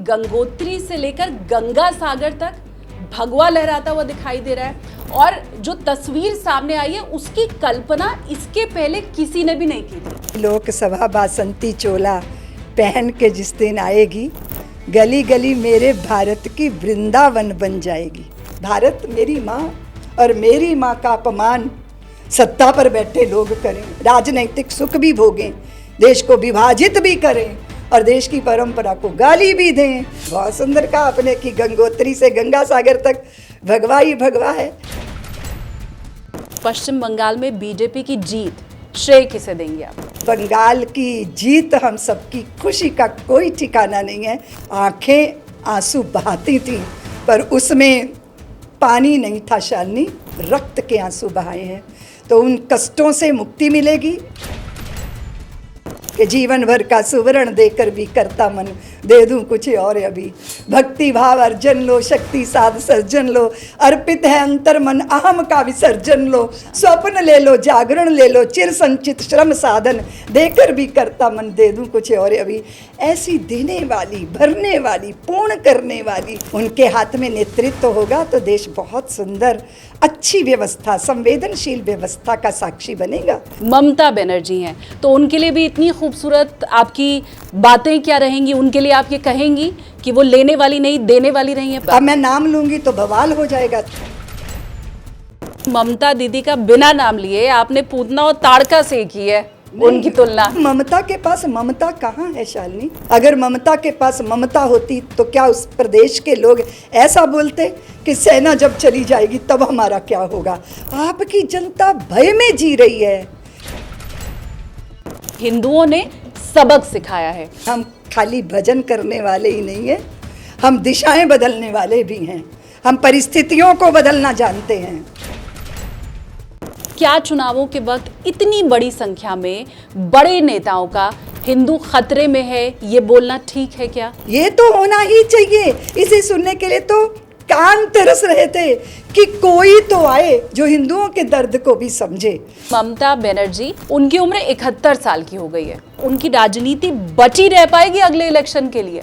गंगोत्री से लेकर गंगा सागर तक भगवा लहराता हुआ दिखाई दे रहा है और जो तस्वीर सामने आई है उसकी कल्पना इसके पहले किसी ने भी नहीं की थी। लोकसभा बासंती चोला पहन के जिस दिन आएगी, गली गली मेरे भारत की वृंदावन बन जाएगी। भारत मेरी माँ और मेरी माँ का अपमान सत्ता पर बैठे लोग करें, राजनीतिक सुख भी भोगें, देश को विभाजित भी करें और देश की परंपरा को गाली भी दें। बहुत सुंदर कहा आपने कि गंगोत्री से गंगा सागर तक भगवा ही भगवा है। पश्चिम बंगाल में बीजेपी की जीत श्रेय किसे देंगे आप? बंगाल की जीत हम सबकी खुशी का कोई ठिकाना नहीं है। आंखें आंसू बहाती थी पर उसमें पानी नहीं था शालिनी, रक्त के आंसू बहाए हैं। तो उन कष्टों से मुक्ति मिलेगी कि जीवन भर का सुवर्ण देकर भी करता मन दे दूं कुछ और अभी। भक्ति भाव अर्जन लो, शक्ति साध सर्जन लो, अर्पित है अंतर मन अहम का विसर्जन लो। स्वप्न ले लो, जागरण ले लो, चिर संचित श्रम साधन देकर भी करता मन दे दूं कुछ और अभी। ऐसी देने वाली, भरने वाली, पूर्ण करने वाली उनके हाथ में नेतृत्व होगा तो देश बहुत सुंदर, अच्छी व्यवस्था, संवेदनशील व्यवस्था का साक्षी बनेगा। ममता बनर्जी हैं तो उनके लिए भी इतनी खूबसूरत आपकी बातें क्या रहेंगी? उनके लिए आप ये कहेंगी कि वो लेने वाली नहीं देने वाली रही है? अब मैं नाम लूंगी तो बवाल हो जाएगा। ममता दीदी का बिना नाम लिए आपने पूतना और ताड़का से की है उनकी तुलना। ममता के पास ममता कहाँ है शालिनी? अगर ममता के पास ममता होती तो क्या उस प्रदेश के लोग ऐसा बोलते कि सेना जब चली जाएगी तब हमारा क्या होगा? आपकी जनता भय में जी रही है। हिंदुओं ने सबक सिखाया है। हम खाली भजन करने वाले ही नहीं हैं, हम दिशाएं बदलने वाले भी हैं। हम परिस्थितियों को बदलना जानते हैं। क्या चुनावों के वक्त इतनी बड़ी संख्या में बड़े नेताओं का हिंदू खतरे में है, ये बोलना ठीक है क्या? ये तो होना ही चाहिए। इसे सुनने के लिए तो कान तरस रहे थे कि कोई तो आए जो हिंदुओं के दर्द को भी समझे। ममता बनर्जी, उनकी उम्र 71 साल की हो गई है। उनकी राजनीति बची रह पाएगी अगले इलेक्शन के लिए?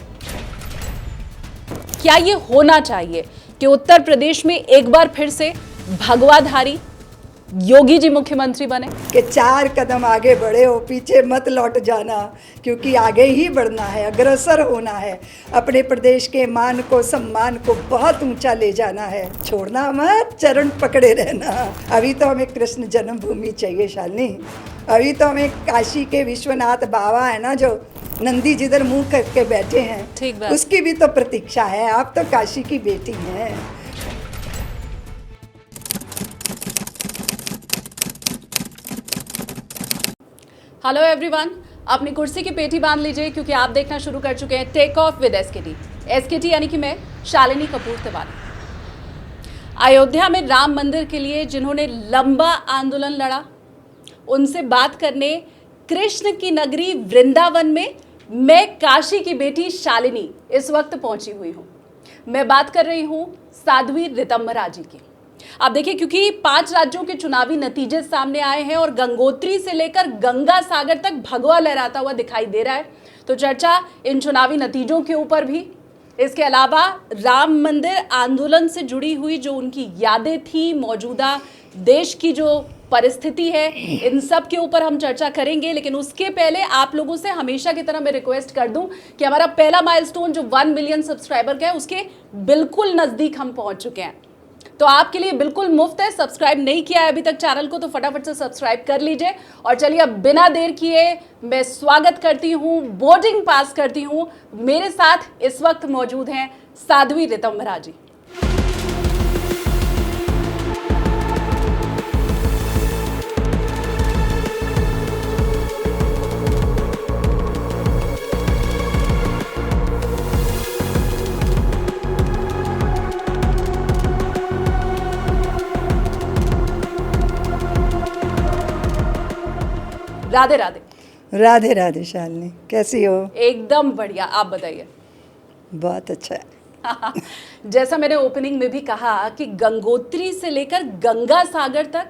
क्या ये होना चाहिए कि उत्तर प्रदेश में एक बार फिर से भगवाधारी योगी जी मुख्यमंत्री बने? कि 4 कदम आगे बढ़े हो, पीछे मत लौट जाना, क्योंकि आगे ही बढ़ना है, अग्रसर होना है। अपने प्रदेश के मान को, सम्मान को बहुत ऊंचा ले जाना है। छोड़ना मत, चरण पकड़े रहना। अभी तो हमें कृष्ण जन्मभूमि चाहिए शालिनी। अभी तो हमें काशी के विश्वनाथ बाबा है ना, जो नंदी जिधर मुंह करके बैठे हैं, ठीक बात। उसकी भी तो प्रतीक्षा है। आप तो काशी की बेटी हैं। हेलो एवरीवन, अपनी कुर्सी की पेटी बांध लीजिए क्योंकि आप देखना शुरू कर चुके हैं take off with SKT. SKT यानी कि मैं शालिनी कपूर तिवारी। अयोध्या में राम मंदिर के लिए जिन्होंने लंबा आंदोलन लड़ा, उनसे बात करने कृष्ण की नगरी वृंदावन में मैं काशी की बेटी शालिनी इस वक्त पहुंची हुई हूं। मैं बात कर रही हूं साध्वी ऋतंभरा जी की। आप देखिए, क्योंकि 5 राज्यों के चुनावी नतीजे सामने आए हैं और गंगोत्री से लेकर गंगा सागर तक भगवा लहराता हुआ दिखाई दे रहा है, तो चर्चा इन चुनावी नतीजों के ऊपर भी, इसके अलावा राम मंदिर आंदोलन से जुड़ी हुई जो उनकी यादें थी, मौजूदा देश की जो परिस्थिति है, इन सब के ऊपर हम चर्चा करेंगे। लेकिन उसके पहले आप लोगों से हमेशा की तरह मैं रिक्वेस्ट कर दूं कि हमारा पहला माइलस्टोन जो 1 मिलियन सब्सक्राइबर का है, उसके बिल्कुल नजदीक हम पहुंच चुके हैं। तो आपके लिए बिल्कुल मुफ्त है। सब्सक्राइब नहीं किया है अभी तक चैनल को तो फटाफट से सब्सक्राइब कर लीजिए। और चलिए अब बिना देर किए मैं स्वागत करती हूँ, बोर्डिंग पास करती हूँ। मेरे साथ इस वक्त मौजूद हैं साध्वी ऋतंभरा जी। राधे राधे। राधे राधे शालिनी, कैसी हो? एकदम बढ़िया, आप बताइए। बहुत अच्छा है। जैसा मैंने ओपनिंग में भी कहा कि गंगोत्री से लेकर गंगा सागर तक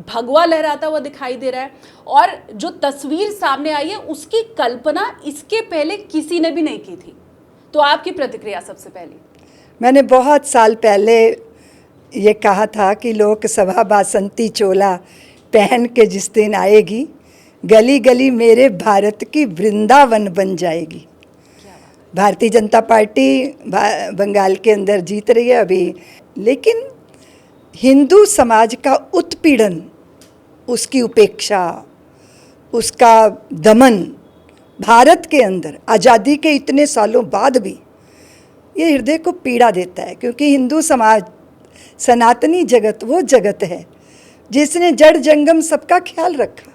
भगवा लहराता हुआ दिखाई दे रहा है और जो तस्वीर सामने आई है उसकी कल्पना इसके पहले किसी ने भी नहीं की थी। तो आपकी प्रतिक्रिया सबसे पहली? मैंने बहुत साल पहले ये कहा था कि लोकसभा बासंती चोला पहन के जिस दिन आएगी, गली गली मेरे भारत की वृंदावन बन जाएगी। भारतीय जनता पार्टी बंगाल के अंदर जीत रही है अभी, लेकिन हिंदू समाज का उत्पीड़न, उसकी उपेक्षा, उसका दमन भारत के अंदर आज़ादी के इतने सालों बाद भी ये हृदय को पीड़ा देता है, क्योंकि हिंदू समाज, सनातनी जगत वो जगत है जिसने जड़ जंगम सबका ख्याल रखा,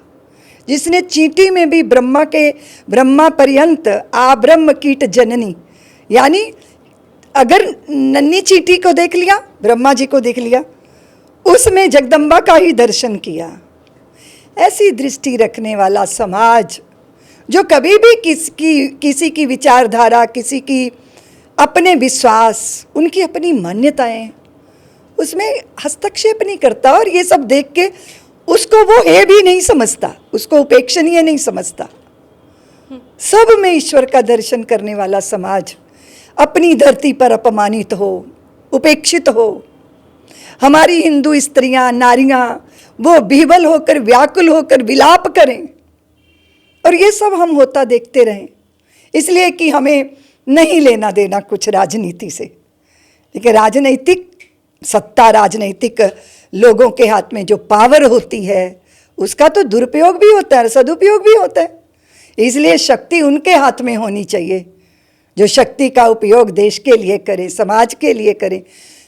जिसने चींटी में भी ब्रह्मा पर्यंत आब्रह्म कीट जननी, यानी अगर नन्ही चींटी को देख लिया, ब्रह्मा जी को देख लिया, उसमें जगदम्बा का ही दर्शन किया। ऐसी दृष्टि रखने वाला समाज जो कभी भी किसी की विचारधारा, किसी की अपने विश्वास, उनकी अपनी मान्यताएं, उसमें हस्तक्षेप नहीं करता, और ये सब देख के उसको वो है भी नहीं समझता, उसको उपेक्षणीय नहीं समझता। सब में ईश्वर का दर्शन करने वाला समाज अपनी धरती पर अपमानित हो, उपेक्षित हो। हमारी हिंदू स्त्रियां, नारियां वो विह्वल होकर, व्याकुल होकर विलाप करें, और ये सब हम होता देखते रहें, इसलिए कि हमें नहीं लेना देना कुछ राजनीति से। लेकिन राजनीतिक सत्ता, राजनीतिक लोगों के हाथ में जो पावर होती है, उसका तो दुरुपयोग भी होता है, सदुपयोग भी होता है। इसलिए शक्ति उनके हाथ में होनी चाहिए जो शक्ति का उपयोग देश के लिए करें, समाज के लिए करें,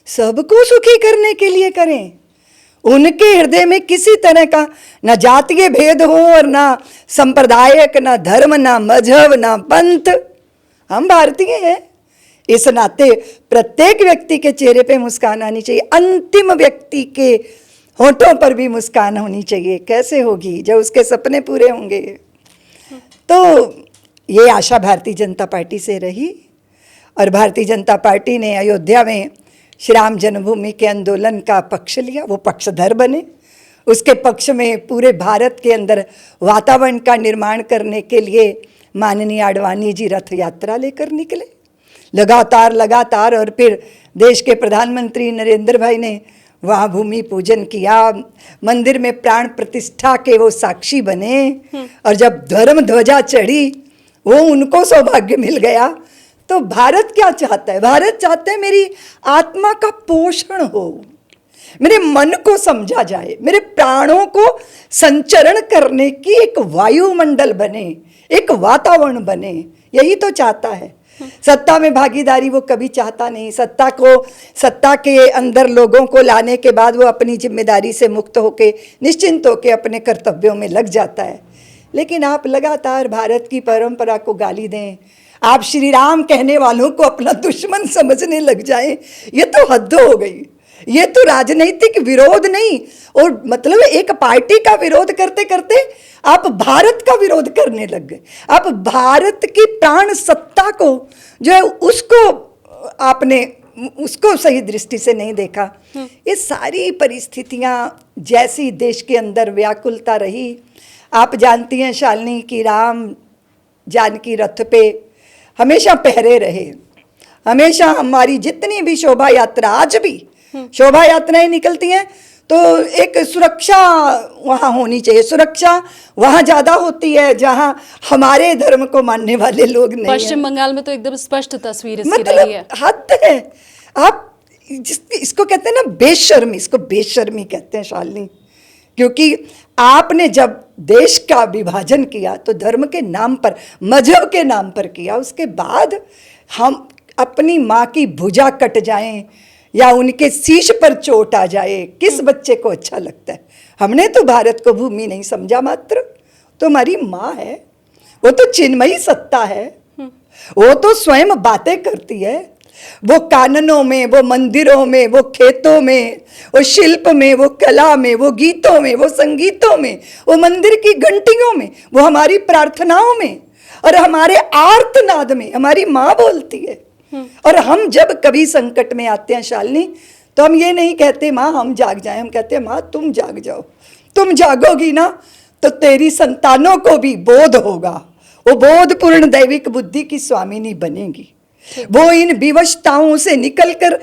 सबको सुखी करने के लिए करें। उनके हृदय में किसी तरह का न जातीय भेद हो, और ना सांप्रदायिक, ना धर्म, ना मजहब, ना पंथ। हम भारतीय हैं, इस नाते प्रत्येक व्यक्ति के चेहरे पे मुस्कान आनी चाहिए, अंतिम व्यक्ति के होठों पर भी मुस्कान होनी चाहिए। कैसे होगी? जब उसके सपने पूरे होंगे। तो ये आशा भारतीय जनता पार्टी से रही, और भारतीय जनता पार्टी ने अयोध्या में श्री राम जन्मभूमि के आंदोलन का पक्ष लिया, वो पक्षधर बने। उसके पक्ष में पूरे भारत के अंदर वातावरण का निर्माण करने के लिए माननीय आडवाणी जी रथ यात्रा लेकर निकले, लगातार, और फिर देश के प्रधानमंत्री नरेंद्र भाई ने वहाँ भूमि पूजन किया, मंदिर में प्राण प्रतिष्ठा के वो साक्षी बने, और जब धर्म ध्वजा चढ़ी वो उनको सौभाग्य मिल गया। तो भारत क्या चाहता है? भारत चाहता है मेरी आत्मा का पोषण हो, मेरे मन को समझा जाए, मेरे प्राणों को संचरण करने की एक वायुमंडल बने, एक वातावरण बने, यही तो चाहता है। सत्ता में भागीदारी वो कभी चाहता नहीं। सत्ता के अंदर लोगों को लाने के बाद वो अपनी जिम्मेदारी से मुक्त होके, निश्चिंत होके अपने कर्तव्यों में लग जाता है। लेकिन आप लगातार भारत की परंपरा को गाली दें, आप श्री राम कहने वालों को अपना दुश्मन समझने लग जाएं, ये तो हद हो गई। ये तो राजनीतिक विरोध नहीं, और मतलब एक पार्टी का विरोध करते करते आप भारत का विरोध करने लग गए। आप भारत की प्राण सत्ता को जो है उसको सही दृष्टि से नहीं देखा। ये सारी परिस्थितियां जैसी देश के अंदर व्याकुलता रही, आप जानती हैं शालिनी की राम जानकी रथ पे हमेशा पहरे रहे। हमेशा हमारी जितनी भी शोभा यात्रा, आज भी शोभा यात्राएं निकलती हैं तो एक सुरक्षा वहाँ होनी चाहिए। सुरक्षा वहाँ ज़्यादा होती है जहाँ हमारे धर्म को मानने वाले लोग नहीं हैं। पश्चिम बंगाल में तो एकदम स्पष्ट तस्वीर इसकी रही है। हद है। आप इसको कहते हैं ना बेशर्मी, इसको बेशर्मी कहते हैं शालिनी, क्योंकि आपने जब देश का विभाजन किया तो धर्म के नाम पर, मजहब के नाम पर किया। उसके बाद हम अपनी माँ की भुजा कट जाएं या उनके शीश पर चोट आ जाए, किस बच्चे को अच्छा लगता है? हमने तो भारत को भूमि नहीं समझा मात्र, तो हमारी माँ है, वो तो चिन्मयी सत्ता है, वो तो स्वयं बातें करती है। वो काननों में, वो मंदिरों में, वो खेतों में, वो शिल्प में, वो कला में, वो गीतों में, वो संगीतों में, वो मंदिर की घंटियों में, वो हमारी प्रार्थनाओं में और हमारे आर्तनाद में हमारी माँ बोलती है। और हम जब कभी संकट में आते हैं शालिनी, तो हम ये नहीं कहते माँ हम जाग जाएं, हम कहते हैं माँ तुम जाग जाओ। तुम जागोगी ना तो तेरी संतानों को भी बोध होगा, वो बोधपूर्ण दैविक बुद्धि की स्वामिनी बनेगी। वो इन विवशताओं से निकलकर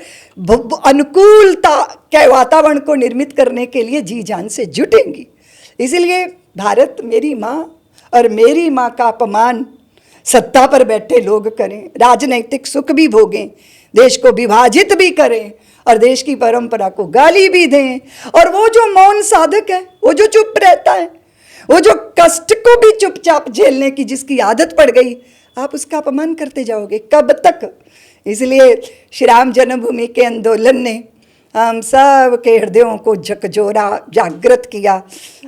अनुकूलता के वातावरण को निर्मित करने के लिए जी जान से जुटेंगी। इसलिए भारत मेरी माँ और मेरी माँ का अपमान सत्ता पर बैठे लोग करें, राजनैतिक सुख भी भोगें, देश को विभाजित भी करें और देश की परंपरा को गाली भी दें, और वो जो मौन साधक है, वो जो चुप रहता है, वो जो कष्ट को भी चुपचाप झेलने की जिसकी आदत पड़ गई, आप उसका अपमान करते जाओगे कब तक? इसलिए श्री राम जन्मभूमि के आंदोलन ने हम सब के हृदयों को झकझोरा, जागृत किया,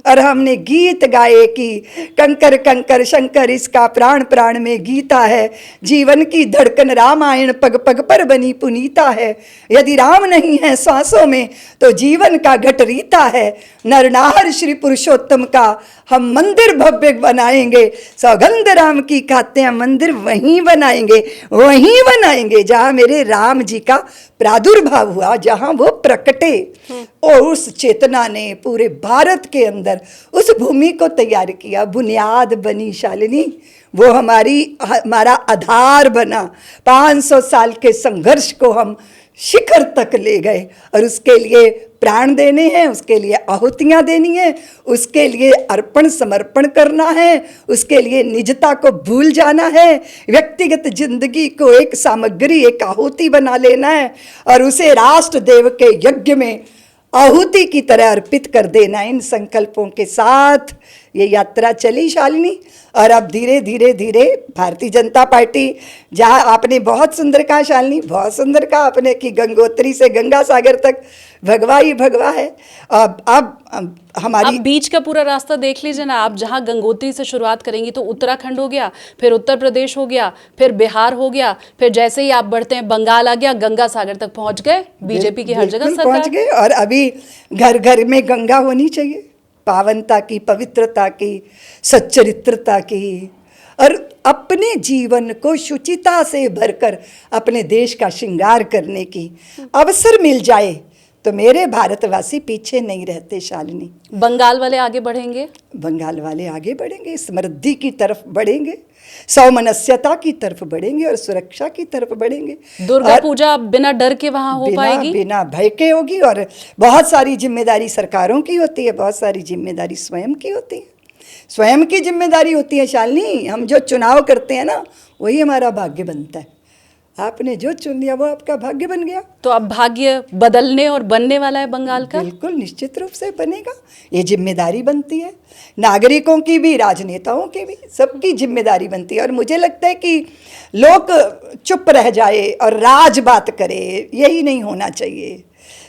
और हमने गीत गाए कि कंकर कंकर शंकर इसका प्राण प्राण में गीता है, जीवन की धड़कन रामायण पग पग पर बनी पुनीता है, यदि राम नहीं है सांसों में तो जीवन का घट रीता है, नरनार श्री पुरुषोत्तम का हम मंदिर भव्य बनाएंगे, सौगंध राम की खाते हैं मंदिर वहीं बनाएंगे जहां मेरे राम जी का प्रादुर्भाव हुआ, जहां वो प्रकटे। और उस चेतना ने पूरे भारत के अंदर उस भूमि को तैयार किया, बुनियाद बनी शालिनी, वो हमारा आधार बना। 500 साल के संघर्ष को हम शिखर तक ले गए, और उसके लिए प्राण देने हैं, उसके लिए आहुतियाँ देनी है, उसके लिए अर्पण समर्पण करना है, उसके लिए निजता को भूल जाना है, व्यक्तिगत जिंदगी को एक सामग्री, एक आहुति बना लेना है, और उसे राष्ट्र देव के यज्ञ में आहुति की तरह अर्पित कर देना। इन संकल्पों के साथ ये यात्रा चली शालिनी, और अब धीरे धीरे धीरे भारतीय जनता पार्टी, जहाँ आपने बहुत सुंदर कहा शालिनी, बहुत सुंदर कहा आपने कि गंगोत्री से गंगा सागर तक भगवा ही भगवा है। अब हमारी बीच का पूरा रास्ता देख लीजिए ना आप, जहाँ गंगोत्री से शुरुआत करेंगी तो उत्तराखंड हो गया, फिर उत्तर प्रदेश हो गया, फिर बिहार हो गया, फिर जैसे ही आप बढ़ते हैं बंगाल आ गया, गंगा सागर तक पहुंच गए, बीजेपी की हर जगह सरकार पहुंच गए। और अभी घर घर में गंगा होनी चाहिए, पावनता की, पवित्रता की, सच्चरित्रता की, और अपने जीवन को शुचिता से भरकर अपने देश का श्रृंगार करने की अवसर मिल जाए तो मेरे भारतवासी पीछे नहीं रहते शालिनी। बंगाल वाले आगे बढ़ेंगे, बंगाल वाले आगे बढ़ेंगे, समृद्धि की तरफ बढ़ेंगे, सौमनस्यता की तरफ बढ़ेंगे और सुरक्षा की तरफ बढ़ेंगे। दुर्गा पूजा बिना डर के वहां हो पाएगी, बिना भय के होगी, और बहुत सारी जिम्मेदारी सरकारों की होती है, बहुत सारी जिम्मेदारी स्वयं की होती है, स्वयं की जिम्मेदारी होती है शालिनी। हम जो चुनाव करते हैं ना, वही हमारा भाग्य बनता है। आपने जो चुन लिया वो आपका भाग्य बन गया। तो अब भाग्य बदलने और बनने वाला है बंगाल का, बिल्कुल निश्चित रूप से बनेगा। ये जिम्मेदारी बनती है नागरिकों की भी, राजनेताओं की भी, सबकी जिम्मेदारी बनती है। और मुझे लगता है कि लोग चुप रह जाए और राज बात करे, यही नहीं होना चाहिए।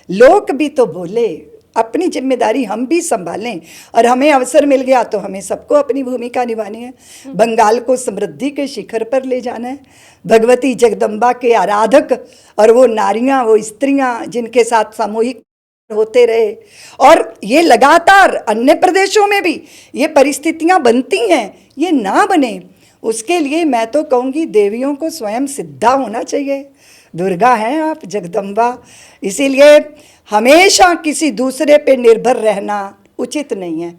लोग भी तो बोले, अपनी जिम्मेदारी हम भी संभालें, और हमें अवसर मिल गया तो हमें सबको अपनी भूमिका निभानी है। बंगाल को समृद्धि के शिखर पर ले जाना है। भगवती जगदम्बा के आराधक और वो नारियां, वो स्त्रियां जिनके साथ सामूहिक होते रहे, और ये लगातार अन्य प्रदेशों में भी ये परिस्थितियां बनती हैं, ये ना बने, उसके लिए मैं तो कहूँगी देवियों को स्वयं सिद्धा होना चाहिए। दुर्गा हैं आप, जगदम्बा, इसीलिए हमेशा किसी दूसरे पे निर्भर रहना उचित नहीं है।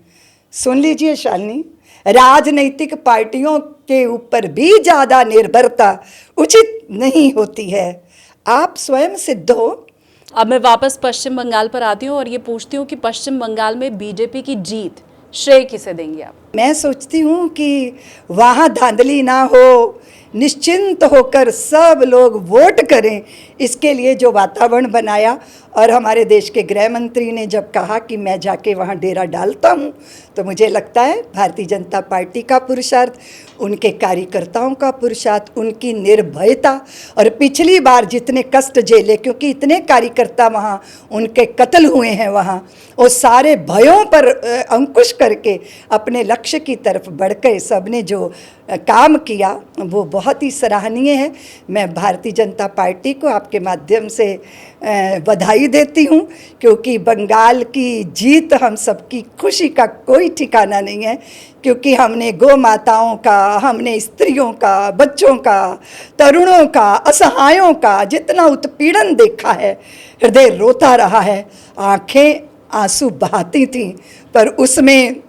सुन लीजिए शालिनी, राजनीतिक पार्टियों के ऊपर भी ज़्यादा निर्भरता उचित नहीं होती है। आप स्वयं सिद्ध हो। अब मैं वापस पश्चिम बंगाल पर आती हूँ और ये पूछती हूँ कि पश्चिम बंगाल में बीजेपी की जीत श्रेय किसे देंगे आप? मैं सोचती हूँ कि वहाँ धांधली ना हो, निश्चिंत होकर सब लोग वोट करें, इसके लिए जो वातावरण बनाया। और हमारे देश के गृह मंत्री ने जब कहा कि मैं जाके वहाँ डेरा डालता हूँ, तो मुझे लगता है भारतीय जनता पार्टी का पुरुषार्थ, उनके कार्यकर्ताओं का पुरुषार्थ, उनकी निर्भयता, और पिछली बार जितने कष्ट झेले, क्योंकि इतने कार्यकर्ता वहाँ उनके कत्ल हुए हैं वहाँ, वो सारे भयों पर अंकुश करके अपने लक्ष्य की तरफ बढ़ गए। सबने जो काम किया वो बहुत ही सराहनीय है। मैं भारतीय जनता पार्टी को आपके माध्यम से बधाई देती हूँ, क्योंकि बंगाल की जीत हम सबकी खुशी का कोई ठिकाना नहीं है, क्योंकि हमने गौ माताओं का, हमने स्त्रियों का, बच्चों का, तरुणों का, असहायों का जितना उत्पीड़न देखा है, हृदय रोता रहा है, आंखें आंसू बहाती थीं, पर उसमें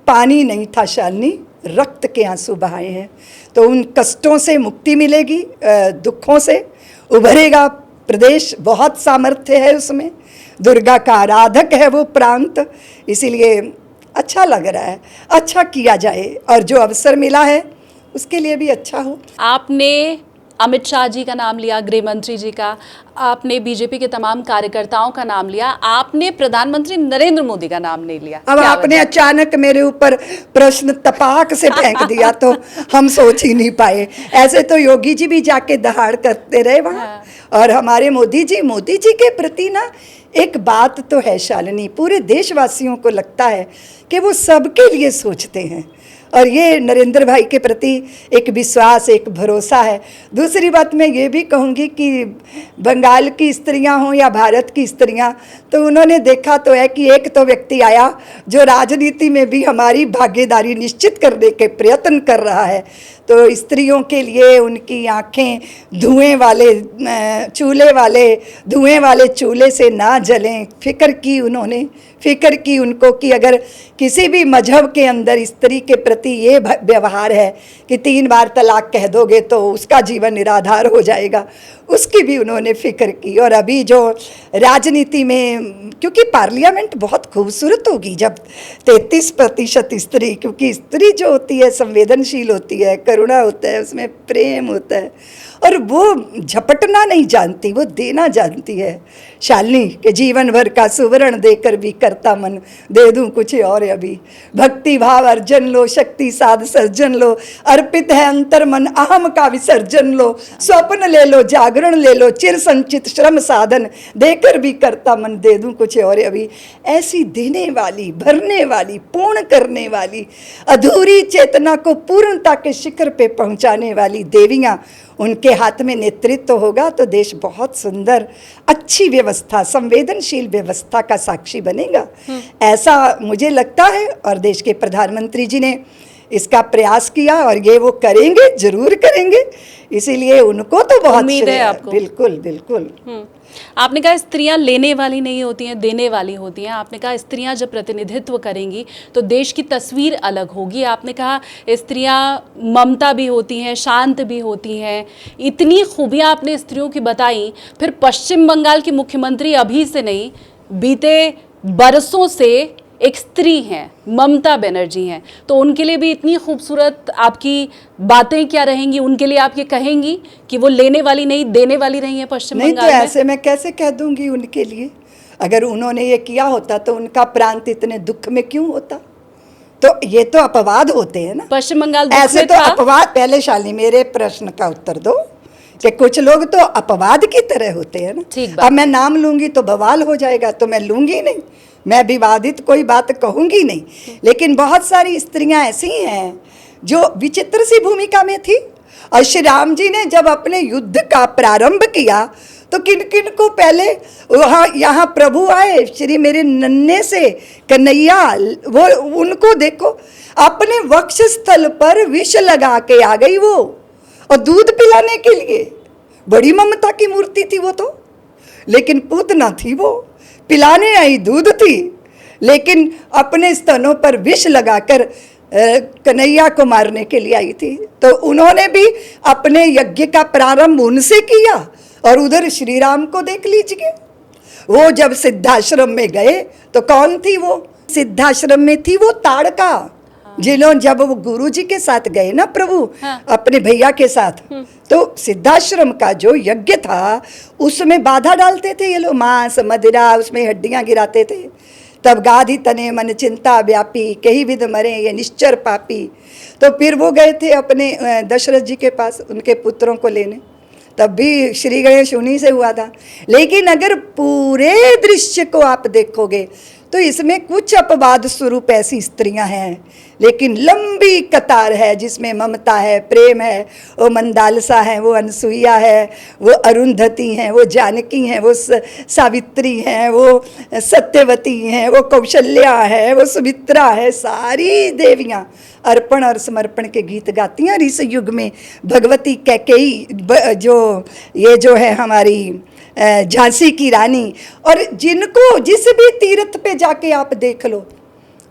पानी नहीं था शालिनी, रक्त के आंसू बहाए हैं। तो उन कष्टों से मुक्ति मिलेगी, दुखों से उभरेगा प्रदेश, बहुत सामर्थ्य है उसमें, दुर्गा का आराधक है वो प्रांत, इसीलिए अच्छा लग रहा है, अच्छा किया जाए और जो अवसर मिला है उसके लिए भी अच्छा हो। आपने अमित शाह जी का नाम लिया, गृह मंत्री जी का, आपने बीजेपी के तमाम कार्यकर्ताओं का नाम लिया, आपने प्रधानमंत्री नरेंद्र मोदी का नाम नहीं लिया। अब आपने अचानक मेरे ऊपर प्रश्न तपाक से फेंक दिया तो हम सोच ही नहीं पाए। ऐसे तो योगी जी भी जाके दहाड़ करते रहे वहाँ। और हमारे मोदी जी के प्रति ना एक बात तो है शालिनी, पूरे देशवासियों को लगता है कि वो सबके लिए सोचते हैं और ये नरेंद्र भाई के प्रति एक विश्वास, एक भरोसा है। दूसरी बात मैं ये भी कहूँगी कि बंगाल की स्त्रियां हों या भारत की स्त्रियां, तो उन्होंने देखा तो है कि एक तो व्यक्ति आया जो राजनीति में भी हमारी भागीदारी निश्चित करने के प्रयत्न कर रहा है। तो स्त्रियों के लिए उनकी आँखें धुएं वाले चूल्हे से ना जलें, फिक्र की उन्होंने, फिक्र की उनको कि अगर किसी भी मजहब के अंदर स्त्री के प्रति ये व्यवहार है कि 3 बार तलाक कह दोगे तो उसका जीवन निराधार हो जाएगा, उसकी भी उन्होंने फिक्र की। और अभी जो राजनीति में, क्योंकि पार्लियामेंट बहुत खूबसूरत होगी जब 33% स्त्री, क्योंकि स्त्री जो होती है संवेदनशील होती है, करुणा होता है, उसमें प्रेम होता है और वो झपटना नहीं जानती, वो देना जानती है। शालिनी के जीवन भर का सुवर्ण देकर भी करता मन, दे दूं कुछ और अभी, भक्ति भाव अर्जन लो, शक्ति साध सर्जन लो, अर्पित है अंतर मन, अहम का विसर्जन लो, स्वप्न ले लो, जागरण ले लो, चिर संचित श्रम साधन, देकर भी करता मन, दे दूं कुछ और अभी। ऐसी देने वाली, भरने वाली, पूर्ण करने वाली, अधूरी चेतना को पूर्णता के शिखर पे पहुंचाने वाली देवियां, उनके हाथ में नेतृत्व होगा तो देश बहुत सुंदर, अच्छी व्यवस्था, संवेदनशील व्यवस्था का साक्षी बनेगा, ऐसा मुझे लगता है। और देश के प्रधानमंत्री जी ने इसका प्रयास किया और ये वो करेंगे, जरूर करेंगे, इसीलिए उनको तो बहुत उम्मीद है आपको। बिल्कुल बिल्कुल। आपने कहा स्त्रियां लेने वाली नहीं होती हैं, देने वाली होती हैं। आपने कहा स्त्रियां जब प्रतिनिधित्व करेंगी तो देश की तस्वीर अलग होगी। आपने कहा स्त्रियां ममता भी होती हैं, शांत भी होती हैं, इतनी खूबियां आपने स्त्रियों की बताई। फिर पश्चिम बंगाल की मुख्यमंत्री अभी से नहीं, बीते बरसों से एक स्त्री हैं, ममता बनर्जी हैं, तो उनके लिए भी इतनी खूबसूरत आपकी बातें क्या रहेंगी? उनके लिए आप ये कहेंगी कि वो लेने वाली नहीं, देने वाली रही है पश्चिम बंगाल में? नहीं तो ऐसे मैं कैसे कह दूंगी उनके लिए? अगर उन्होंने ये किया होता तो उनका प्रांत इतने दुख में क्यों होता? तो ये तो अपवाद होते हैं ना, पश्चिम बंगाल ऐसे तो अपवाद। पहले शालिनी मेरे प्रश्न का उत्तर दो कि कुछ लोग तो अपवाद की तरह होते हैं ना। अब मैं नाम लूंगी तो बवाल हो जाएगा, तो मैं लूंगी नहीं, मैं विवादित कोई बात कहूंगी नहीं। लेकिन बहुत सारी स्त्रियां ऐसी हैं जो विचित्र सी भूमिका में थी। और श्री राम जी ने जब अपने युद्ध का प्रारंभ किया तो किन किन को पहले वहाँ यहाँ प्रभु आए, श्री मेरे नन्हे से कन्हैया, वो उनको देखो, अपने वक्षस्थल पर विष लगा के आ गई वो, और दूध पिलाने के लिए। बड़ी ममता की मूर्ति थी वो तो, लेकिन पूतना थी वो, पिलाने आई दूध थी, लेकिन अपने स्तनों पर विष लगाकर कन्हैया को मारने के लिए आई थी। तो उन्होंने भी अपने यज्ञ का प्रारंभ उनसे किया। और उधर श्री राम को देख लीजिए, वो जब सिद्धाश्रम में गए तो कौन थी वो? सिद्धाश्रम में थी वो ताड़का, जिन्होंने जब वो गुरु जी के साथ गए ना प्रभु, अपने भैया के साथ, तो सिद्धाश्रम का जो यज्ञ था उसमें बाधा डालते थे ये लोग, मांस मदिरा, उसमें हड्डियां गिराते थे। तब गाधी तने मन चिंता व्यापी, कही विध मरे ये निश्चर पापी। तो फिर वो गए थे अपने दशरथ जी के पास उनके पुत्रों को लेने, तब भी श्री गणेश उन्हीं से हुआ था। लेकिन अगर पूरे दृश्य को आप देखोगे तो इसमें कुछ अपवाद स्वरूप ऐसी स्त्रियां हैं, लेकिन लंबी कतार है जिसमें ममता है, प्रेम है। वो मंदालसा है, वो अनसुईया है, वो अरुंधति हैं, वो जानकी हैं, वो सावित्री हैं, वो सत्यवती हैं, वो कौशल्या है, वो सुमित्रा है। सारी देवियां अर्पण और समर्पण के गीत गाती हैं। और इस युग में भगवती कैकेयी जो है हमारी झांसी की रानी, और जिनको जिस भी तीर्थ पे जाके आप देख लो,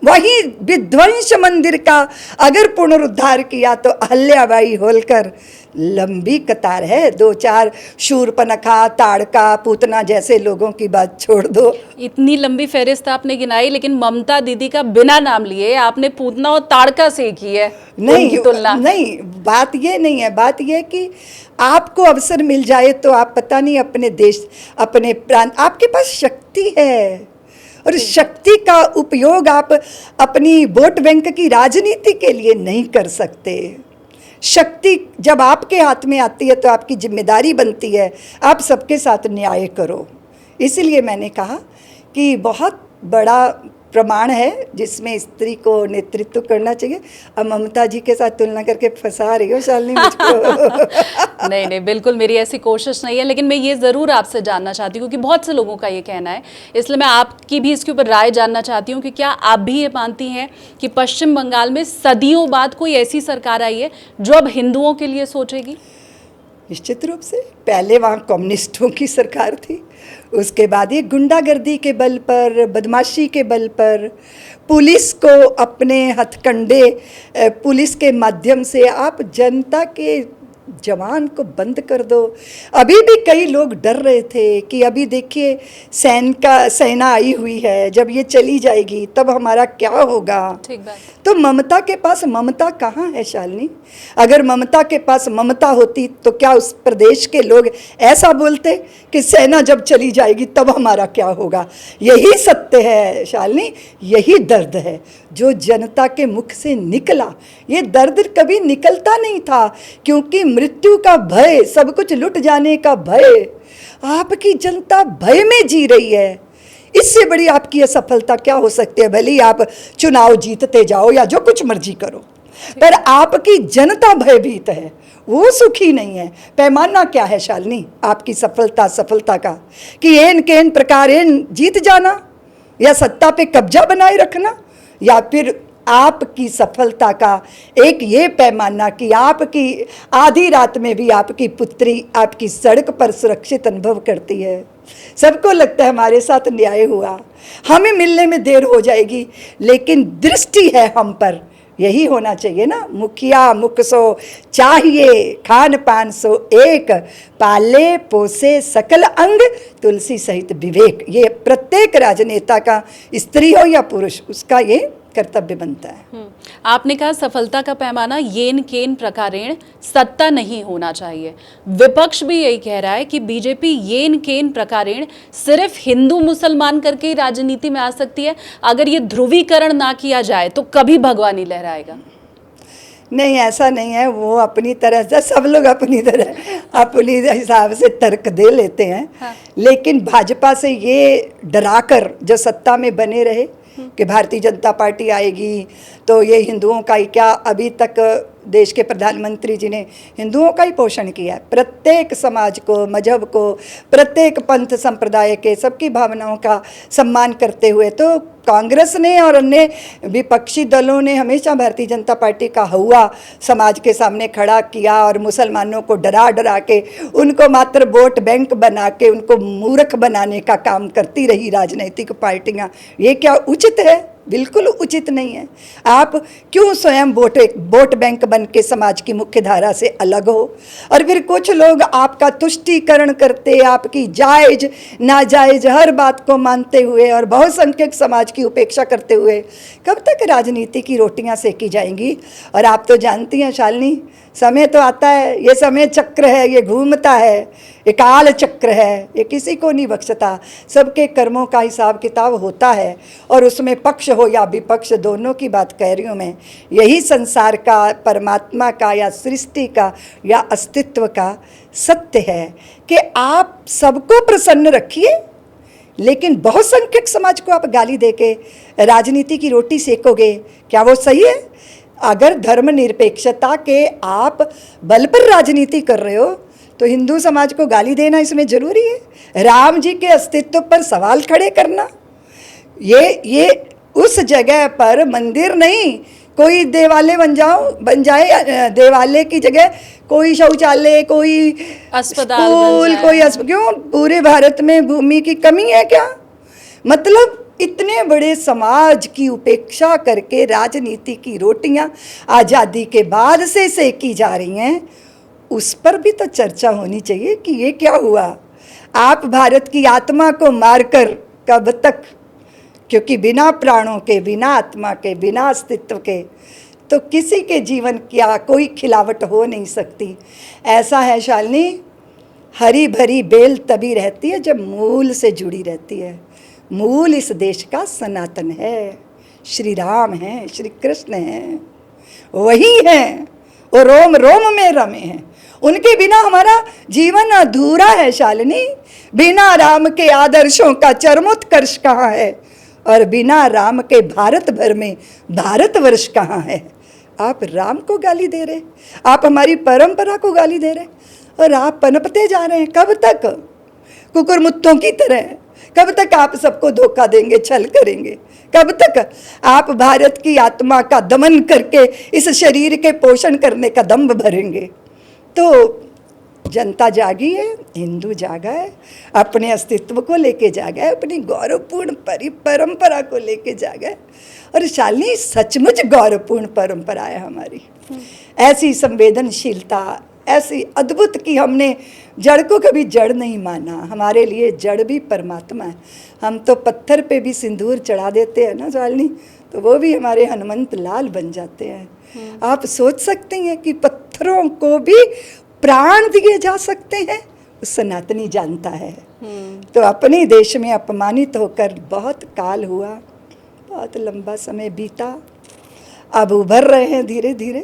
वही विध्वंस मंदिर का अगर पुनरुद्धार किया तो अहल्याबाई होलकर लंबी कतार है। 2-4 शूर्पणखा, ताड़का, पूतना जैसे लोगों की बात छोड़ दो। इतनी लंबी फहरिस्त आपने गिनाई, लेकिन ममता दीदी का बिना नाम लिए आपने पूतना और ताड़का से की है उनकी तुलना। नहीं, बात ये नहीं है, बात ये कि आपको अवसर मिल जाए तो आप पता नहीं अपने देश, अपने प्रांत, आपके पास शक्ति है और शक्ति का उपयोग आप अपनी वोट बैंक की राजनीति के लिए नहीं कर सकते। शक्ति जब आपके हाथ में आती है तो आपकी जिम्मेदारी बनती है आप सबके साथ न्याय करो। इसलिए मैंने कहा कि बहुत बड़ा प्रमाण है जिसमें स्त्री को नेतृत्व करना चाहिए। अब ममता जी के साथ तुलना करके फंसा रही हो शालिनी मुझको। नहीं, बिल्कुल मेरी ऐसी कोशिश नहीं है, लेकिन मैं ये ज़रूर आपसे जानना चाहती हूँ, क्योंकि बहुत से लोगों का ये कहना है, इसलिए मैं आपकी भी इसके ऊपर राय जानना चाहती हूँ कि क्या आप भी ये मानती हैं कि पश्चिम बंगाल में सदियों बाद कोई ऐसी सरकार आई है जो अब हिंदुओं के लिए सोचेगी? निश्चित रूप से। पहले वहाँ कम्युनिस्टों की सरकार थी, उसके बाद ये गुंडागर्दी के बल पर, बदमाशी के बल पर, पुलिस को अपने हथकंडे, पुलिस के माध्यम से आप जनता के जवान को बंद कर दो। अभी भी कई लोग डर रहे थे कि अभी देखिए सेना आई हुई है, जब ये चली जाएगी तब हमारा क्या होगा। ठीक बात। तो ममता के पास ममता कहाँ है शालिनी? अगर ममता के पास ममता होती तो क्या उस प्रदेश के लोग ऐसा बोलते कि सेना जब चली जाएगी तब हमारा क्या होगा? यही सत्य है शालिनी, यही दर्द है जो जनता के मुख से निकला। ये दर्द कभी निकलता नहीं था क्योंकि मृत्यु का भय, सब कुछ लुट जाने का भय, आपकी जनता भय में जी रही है। इससे बड़ी आपकी असफलता क्या हो सकती है? भले ही आप चुनाव जीतते जाओ या जो कुछ मर्जी करो, पर आपकी जनता भयभीत है, वो सुखी नहीं है। पैमाना क्या है शालिनी आपकी सफलता का? कि एन के एन प्रकार एन जीत जाना, या सत्ता पे कब्जा बनाए रखना, या फिर आपकी सफलता का एक ये पैमाना कि आपकी आधी रात में भी आपकी पुत्री आपकी सड़क पर सुरक्षित अनुभव करती है। सबको लगता है हमारे साथ न्याय हुआ, हमें मिलने में देर हो जाएगी, लेकिन दृष्टि है हम पर। यही होना चाहिए ना, मुखिया मुख सो चाहिए, खान पान सो एक, पाले पोसे सकल अंग, तुलसी सहित विवेक। ये प्रत्येक राजनेता का, स्त्री हो या पुरुष, उसका ये कर्तव्य बनता है। आपने कहा सफलता का पैमाना येन केन प्रकारेण सत्ता नहीं होना चाहिए। विपक्ष भी यही कह रहा है कि बीजेपी येन केन प्रकारेण सिर्फ हिंदू मुसलमान करके ही राजनीति में आ सकती है, अगर ये ध्रुवीकरण ना किया जाए तो कभी भगवा नहीं लहराएगा। नहीं, ऐसा नहीं है। वो अपनी तरह से, सब लोग अपनी तरह अपनी हिसाब से तर्क दे लेते हैं। हाँ। लेकिन भाजपा से ये डराकर जो सत्ता में बने रहे कि भारतीय जनता पार्टी आएगी तो ये हिंदुओं का ही क्या, अभी तक देश के प्रधानमंत्री जी ने हिंदुओं का ही पोषण किया है। प्रत्येक समाज को, मजहब को, प्रत्येक पंथ संप्रदाय के सबकी भावनाओं का सम्मान करते हुए तो कांग्रेस ने और अन्य विपक्षी दलों ने हमेशा भारतीय जनता पार्टी का हुआ समाज के सामने खड़ा किया और मुसलमानों को डरा डरा के उनको मात्र वोट बैंक बना के उनको मूर्ख बनाने का काम करती रही राजनीतिक पार्टियां। ये क्या उचित है? बिल्कुल उचित नहीं है। आप क्यों स्वयं वोट बैंक बन के समाज की मुख्य धारा से अलग हो? और फिर कुछ लोग आपका तुष्टीकरण करते, आपकी जायज नाजायज हर बात को मानते हुए और बहुसंख्यक समाज की उपेक्षा करते हुए कब तक राजनीति की रोटियां सेकी जाएंगी? और आप तो जानती हैं शालिनी, समय तो आता है, ये समय चक्र है, ये घूमता है, ये काल चक्र है, ये किसी को नहीं बख्शता। सबके कर्मों का हिसाब किताब होता है और उसमें पक्ष हो या विपक्ष, दोनों की बात कह रही हूँ मैं। यही संसार का, परमात्मा का या सृष्टि का या अस्तित्व का सत्य है कि आप सबको प्रसन्न रखिए, लेकिन बहुसंख्यक समाज को आप गाली देके राजनीति की रोटी सेकोगे, क्या वो सही है? अगर धर्मनिरपेक्षता के आप बल पर राजनीति कर रहे हो तो हिंदू समाज को गाली देना इसमें जरूरी है? राम जी के अस्तित्व पर सवाल खड़े करना, ये उस जगह पर मंदिर नहीं, कोई देवालय बन जाए, देवालय की जगह कोई शौचालय, कोई अस्पताल स्कूल, कोई क्यों? पूरे भारत में भूमि की कमी है क्या? मतलब इतने बड़े समाज की उपेक्षा करके राजनीति की रोटियां आज़ादी के बाद से सेकी जा रही हैं, उस पर भी तो चर्चा होनी चाहिए कि ये क्या हुआ। आप भारत की आत्मा को मारकर कब तक, क्योंकि बिना प्राणों के, बिना आत्मा के, बिना अस्तित्व के तो किसी के जीवन क्या कोई खिलावट हो नहीं सकती। ऐसा है शालिनी, हरी भरी बेल तभी रहती है जब मूल से जुड़ी रहती है। मूल इस देश का सनातन है, श्री राम हैं, श्री कृष्ण हैं, वही हैं, वो रोम रोम में रमे हैं। उनके बिना हमारा जीवन अधूरा है शालिनी। बिना राम के आदर्शों का चरमोत्कर्ष कहाँ है, और बिना राम के भारत भर में भारतवर्ष कहाँ है। आप राम को गाली दे रहे, आप हमारी परंपरा को गाली दे रहे, और आप पनपते जा रहे हैं। कब तक कुकुरमुत्तों की तरह, कब तक आप सबको धोखा देंगे, छल करेंगे? कब तक आप भारत की आत्मा का दमन करके इस शरीर के पोषण करने का दम्भ भरेंगे? तो जनता जागी है, हिंदू जागा है, अपने अस्तित्व को लेके जागा है, अपनी गौरवपूर्ण परंपरा को लेके जागा है। और शालिनी सचमुच गौरवपूर्ण परंपरा है हमारी। ऐसी संवेदनशीलता, ऐसी अद्भुत कि हमने जड़ को कभी जड़ नहीं माना। हमारे लिए जड़ भी परमात्मा है। हम तो पत्थर पे भी सिंदूर चढ़ा देते हैं ना शालिनी, तो वो भी हमारे हनुमंत लाल बन जाते हैं। आप सोच सकते हैं कि पत्थरों को भी प्राण दिए जा सकते हैं, सनातनी जानता है। तो अपने देश में अपमानित होकर बहुत काल हुआ, बहुत लंबा समय बीता, अब उभर रहे हैं धीरे धीरे।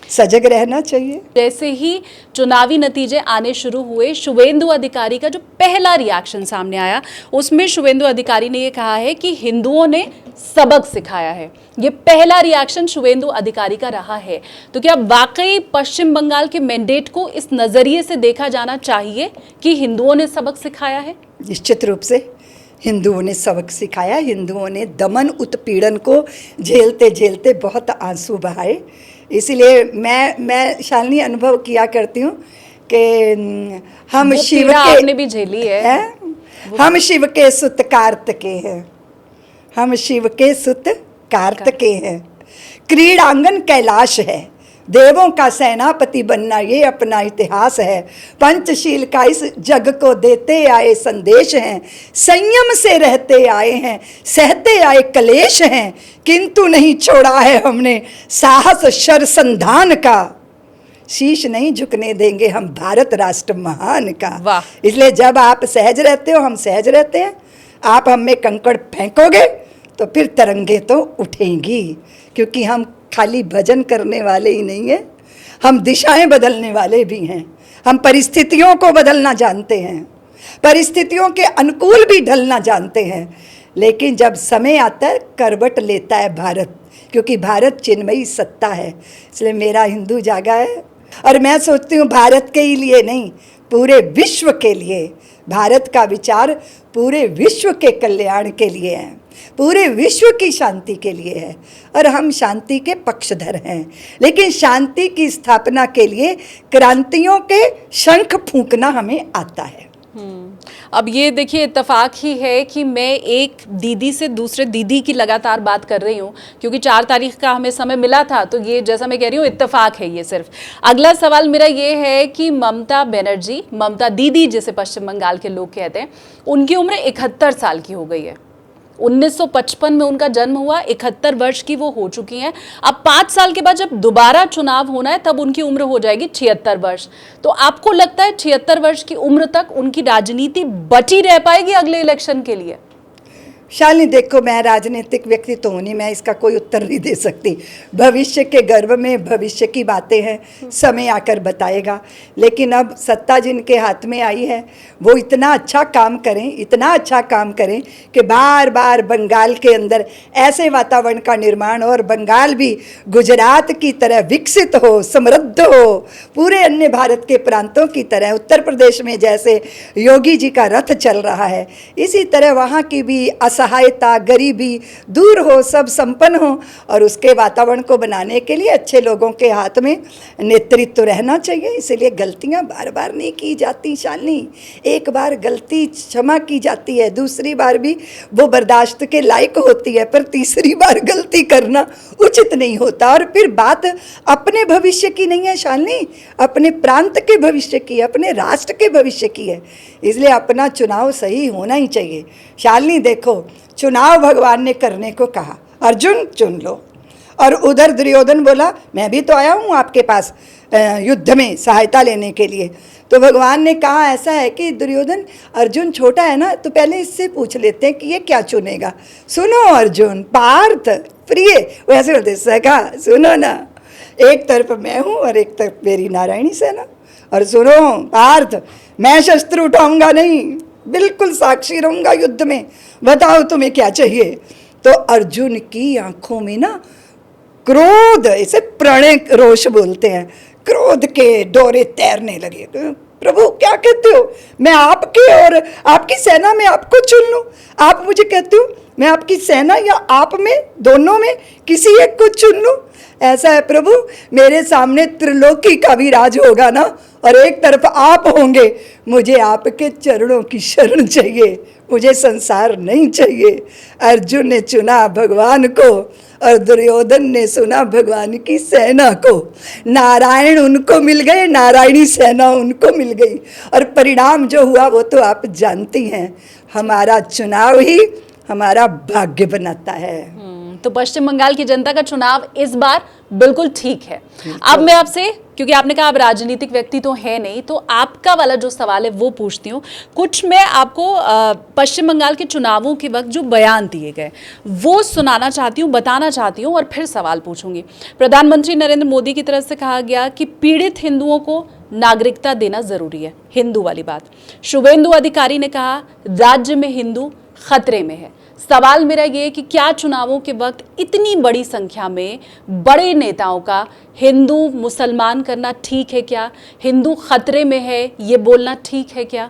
सजग रहना चाहिए। जैसे ही चुनावी नतीजे आने शुरू हुए, शुभेंदु अधिकारी का जो पहला रिएक्शन सामने आया, उसमें शुभेंदु अधिकारी ने ये कहा है कि हिंदुओं ने सबक सिखाया है। ये पहला रिएक्शन शुभेंदु अधिकारी का रहा है। तो क्या वाकई पश्चिम बंगाल के मैंडेट को इस नजरिए से देखा जाना चाहिए कि हिंदुओं ने सबक सिखाया है? निश्चित रूप से हिंदुओं ने सबक सिखाया। हिंदुओं ने दमन उत्पीड़न को झेलते झेलते बहुत आंसू बहाए। इसलिए मैं शालिनी अनुभव किया करती हूँ कि हम शिव के, आपने भी झेली है? हम शिव के सुत कार्तिके हैं, हम शिव के सुत कार्तिके हैं। क्रीड़ांगन कैलाश है, देवों का सेनापति बनना ये अपना इतिहास है। पंचशील का इस जग को देते आए संदेश हैं, संयम से रहते आए हैं, सहते आए कलेश हैं, किंतु नहीं छोड़ा है हमने साहस शरसंधान का। शीश नहीं झुकने देंगे हम भारत राष्ट्र महान का। इसलिए जब आप सहज रहते हो, हम सहज रहते हैं। आप हम में कंकड़ फेंकोगे तो फिर तरंगे तो उठेंगी, क्योंकि हम खाली भजन करने वाले ही नहीं हैं, हम दिशाएं बदलने वाले भी हैं। हम परिस्थितियों को बदलना जानते हैं, परिस्थितियों के अनुकूल भी ढलना जानते हैं। लेकिन जब समय आता है, करवट लेता है भारत, क्योंकि भारत चिन्मयी सत्ता है। इसलिए मेरा हिंदू जागा है, और मैं सोचती हूँ भारत के ही लिए नहीं, पूरे विश्व के लिए। भारत का विचार पूरे विश्व के कल्याण के लिए है, पूरे विश्व की शांति के लिए है, और हम शांति के पक्षधर हैं। लेकिन शांति की स्थापना के लिए क्रांतियों के शंख फूंकना हमें आता है। अब ये देखिए, इत्तेफाक ही है कि मैं एक दीदी से दूसरे दीदी की लगातार बात कर रही हूँ, क्योंकि 4 तारीख का हमें समय मिला था। तो ये जैसा मैं कह रही हूँ, इत्तेफाक है ये सिर्फ। अगला सवाल मेरा ये है कि ममता बनर्जी, ममता दीदी जिसे पश्चिम बंगाल के लोग कहते हैं, उनकी उम्र 71 साल की हो गई है। 1955 में उनका जन्म हुआ, 71 वर्ष की वो हो चुकी हैं। अब 5 साल के बाद जब दोबारा चुनाव होना है, तब उनकी उम्र हो जाएगी 76 वर्ष। तो आपको लगता है 76 वर्ष की उम्र तक उनकी राजनीति बची रह पाएगी अगले इलेक्शन के लिए? शालिनी देखो, मैं राजनीतिक व्यक्ति तो हूँ नहीं, मैं इसका कोई उत्तर नहीं दे सकती। भविष्य के गर्भ में भविष्य की बातें हैं, समय आकर बताएगा। लेकिन अब सत्ता जिनके हाथ में आई है, वो इतना अच्छा काम करें, इतना अच्छा काम करें कि बार बार बंगाल के अंदर ऐसे वातावरण का निर्माण हो, और बंगाल भी गुजरात की तरह विकसित हो, समृद्ध हो, पूरे अन्य भारत के प्रांतों की तरह। उत्तर प्रदेश में जैसे योगी जी का रथ चल रहा है, इसी तरह वहाँ की भी असहायता, गरीबी दूर हो, सब संपन्न हो, और उसके वातावरण को बनाने के लिए अच्छे लोगों के हाथ में नेतृत्व रहना चाहिए। इसलिए गलतियां बार बार नहीं की जाती शालिनी, एक बार गलती क्षमा की जाती है, दूसरी बार भी वो बर्दाश्त के लायक होती है, पर तीसरी बार गलती करना उचित नहीं होता। और फिर बात अपने भविष्य की नहीं है शालिनी, अपने प्रांत के भविष्य की, अपने राष्ट्र के भविष्य की है। इसलिए अपना चुनाव सही होना ही चाहिए। शालिनी देखो, चुनाव भगवान ने करने को कहा, अर्जुन चुन लो, और उधर दुर्योधन बोला मैं भी तो आया हूँ आपके पास युद्ध में सहायता लेने के लिए। तो भगवान ने कहा ऐसा है कि दुर्योधन, अर्जुन छोटा है ना, तो पहले इससे पूछ लेते हैं कि ये क्या चुनेगा। सुनो अर्जुन, पार्थ, प्रिय, वैसे बोलते सखा सुनो ना, एक तरफ मैं हूँ और एक तरफ मेरी नारायणी सेना, और सुनो पार्थ, मैं शस्त्र उठाऊंगा नहीं, बिल्कुल साक्षी रहूंगा युद्ध में, बताओ तुम्हें क्या चाहिए। तो अर्जुन की आंखों में ना क्रोध, इसे प्रणय रोष बोलते हैं, क्रोध के डोरे तैरने लगे। प्रभु क्या कहते हो, मैं आपके और आपकी सेना में आपको चुन लूं? आप मुझे कहते हो मैं आपकी सेना या आप में, दोनों में किसी एक को चुन लूं? ऐसा है प्रभु, मेरे सामने त्रिलोकी का भी राज होगा ना, और एक तरफ आप होंगे, मुझे आपके चरणों की शरण चाहिए, मुझे संसार नहीं चाहिए। अर्जुन ने चुना भगवान को और दुर्योधन ने सुना भगवान की सेना को। नारायण उनको मिल गए, नारायणी सेना उनको मिल गई, और परिणाम जो हुआ वो तो आप जानती हैं। हमारा चुनाव ही हमारा भाग्य बनाता है। तो पश्चिम बंगाल की जनता का चुनाव इस बार बिल्कुल ठीक है। अब मैं आपसे, क्योंकि आपने कहा आप राजनीतिक व्यक्ति तो है नहीं, तो आपका वाला जो सवाल है वो पूछती हूँ। कुछ मैं आपको पश्चिम बंगाल के चुनावों के वक्त जो बयान दिए गए वो सुनाना चाहती हूँ, बताना चाहती हूँ, और फिर सवाल पूछूंगी। प्रधानमंत्री नरेंद्र मोदी की तरफ से कहा गया कि पीड़ित हिंदुओं को नागरिकता देना जरूरी है, हिंदू वाली बात। शुभेंदु अधिकारी ने कहा राज्य में हिंदू खतरे में है। सवाल मेरा ये कि क्या चुनावों के वक्त इतनी बड़ी संख्या में बड़े नेताओं का हिंदू मुसलमान करना ठीक है क्या? हिंदू खतरे में है ये बोलना ठीक है क्या?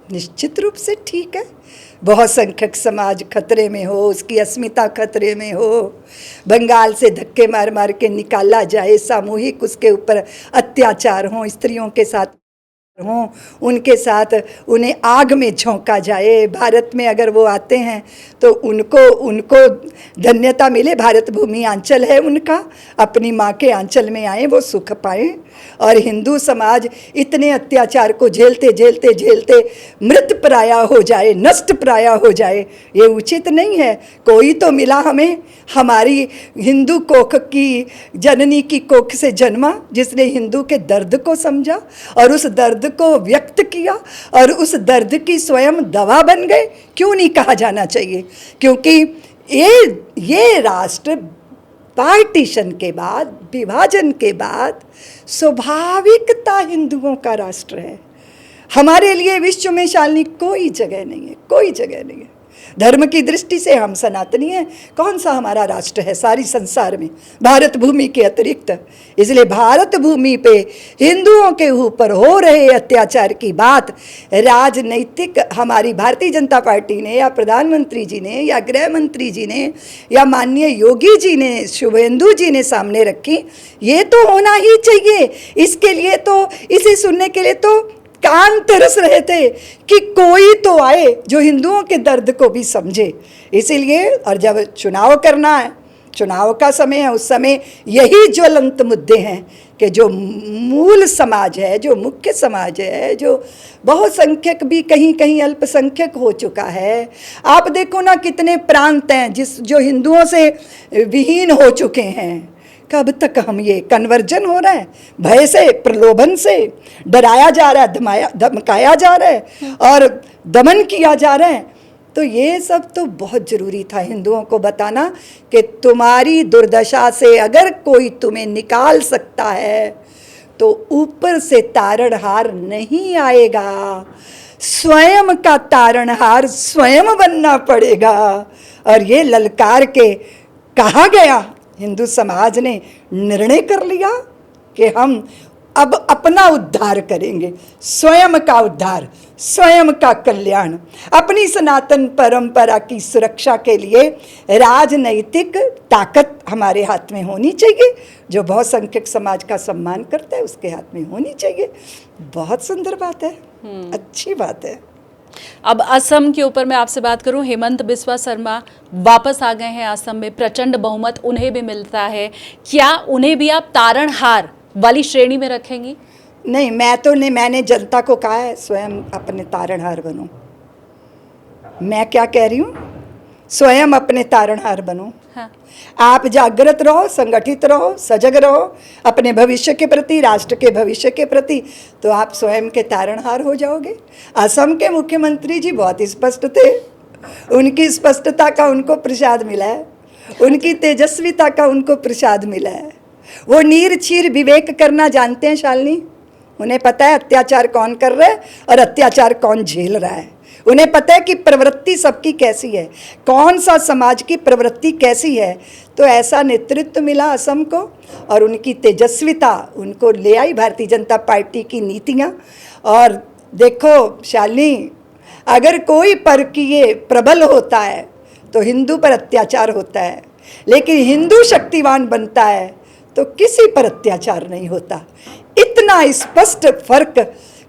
निश्चित रूप से ठीक है। बहुत संख्यक समाज खतरे में हो, उसकी अस्मिता खतरे में हो, बंगाल से धक्के मार मार के निकाला जाए, सामूहिक उसके ऊपर अत्याचार हो, स्त्रियों के साथ हों, उनके साथ उन्हें आग में झोंका जाए। भारत में अगर वो आते हैं तो उनको धन्यता मिले, भारत भूमि आंचल है उनका, अपनी माँ के आंचल में आए, वो सुख पाएं। और हिंदू समाज इतने अत्याचार को झेलते झेलते झेलते मृत प्राया हो जाए, नष्ट प्राया हो जाए, ये उचित नहीं है। कोई तो मिला हमें, हमारी हिंदू कोख की, जननी की कोख से जन्मा, जिसने हिंदू के दर्द को समझा और उस दर्द को व्यक्त किया, और उस दर्द की स्वयं दवा बन गए। क्यों नहीं कहा जाना चाहिए? क्योंकि ये राष्ट्र पार्टीशन के बाद, विभाजन के बाद स्वाभाविकता हिंदुओं का राष्ट्र है। हमारे लिए विश्व में शालिनी कोई जगह नहीं है, कोई जगह नहीं है। धर्म की दृष्टि से हम सनातनी हैं, कौन सा हमारा राष्ट्र है सारी संसार में भारत भूमि के अतिरिक्त? इसलिए भारत भूमि पे हिंदुओं के ऊपर हो रहे अत्याचार की बात राजनैतिक हमारी भारतीय जनता पार्टी ने, या प्रधानमंत्री जी ने, या गृह मंत्री जी ने, या माननीय योगी जी ने, शुभेंदु जी ने सामने रखी। ये तो होना ही चाहिए। इसके लिए तो, इसे सुनने के लिए तो कान तरस रहे थे कि कोई तो आए जो हिंदुओं के दर्द को भी समझे। इसीलिए, और जब चुनाव करना है, चुनाव का समय है, उस समय यही ज्वलंत मुद्दे हैं कि जो मूल समाज है, जो मुख्य समाज है, जो बहुसंख्यक भी कहीं कहीं अल्पसंख्यक हो चुका है। आप देखो ना कितने प्रांत हैं जो हिंदुओं से विहीन हो चुके हैं। कब तक हम ये कन्वर्जन हो रहा है, भय से, प्रलोभन से डराया जा रहा है, धमकाया जा रहा है और दमन किया जा रहा है। तो ये सब तो बहुत ज़रूरी था हिंदुओं को बताना कि तुम्हारी दुर्दशा से अगर कोई तुम्हें निकाल सकता है तो ऊपर से तारणहार नहीं आएगा, स्वयं का तारणहार स्वयं बनना पड़ेगा। और ये ललकार के कहा गया, हिंदू समाज ने निर्णय कर लिया कि हम अब अपना उद्धार करेंगे, स्वयं का उद्धार। स्वयं का कल्याण, अपनी सनातन परंपरा की सुरक्षा के लिए राजनैतिक ताकत हमारे हाथ में होनी चाहिए। जो बहुसंख्यक समाज का सम्मान करता है उसके हाथ में होनी चाहिए। बहुत सुंदर बात है, अच्छी बात है। अब असम के ऊपर मैं आपसे बात करूं, हेमंत बिस्वा शर्मा वापस आ गए हैं असम में, प्रचंड बहुमत उन्हें भी मिलता है, क्या उन्हें भी आप तारणहार वाली श्रेणी में रखेंगी? नहीं, मैं तो नहीं, मैंने जनता को कहा है स्वयं अपने तारणहार बनो। मैं क्या कह रही हूँ, स्वयं अपने तारणहार बनो। हाँ। आप जागृत रहो, संगठित रहो, सजग रहो अपने भविष्य के प्रति, राष्ट्र के भविष्य के प्रति, तो आप स्वयं के तारणहार हो जाओगे। असम के मुख्यमंत्री जी बहुत स्पष्ट थे, उनकी स्पष्टता का उनको प्रसाद मिला है, उनकी तेजस्विता का उनको प्रसाद मिला है। वो नीर चीर विवेक करना जानते हैं शालिनी। उन्हें पता है अत्याचार कौन कर रहा है और अत्याचार कौन झेल रहा है। उन्हें पता है कि प्रवृत्ति सबकी कैसी है, कौन सा समाज की प्रवृत्ति कैसी है। तो ऐसा नेतृत्व मिला असम को और उनकी तेजस्विता उनको ले आई भारतीय जनता पार्टी की नीतियाँ। और देखो शालिनी, अगर कोई परकीय प्रबल होता है तो हिंदू पर अत्याचार होता है, लेकिन हिंदू शक्तिवान बनता है तो किसी पर अत्याचार नहीं होता। इतना स्पष्ट फर्क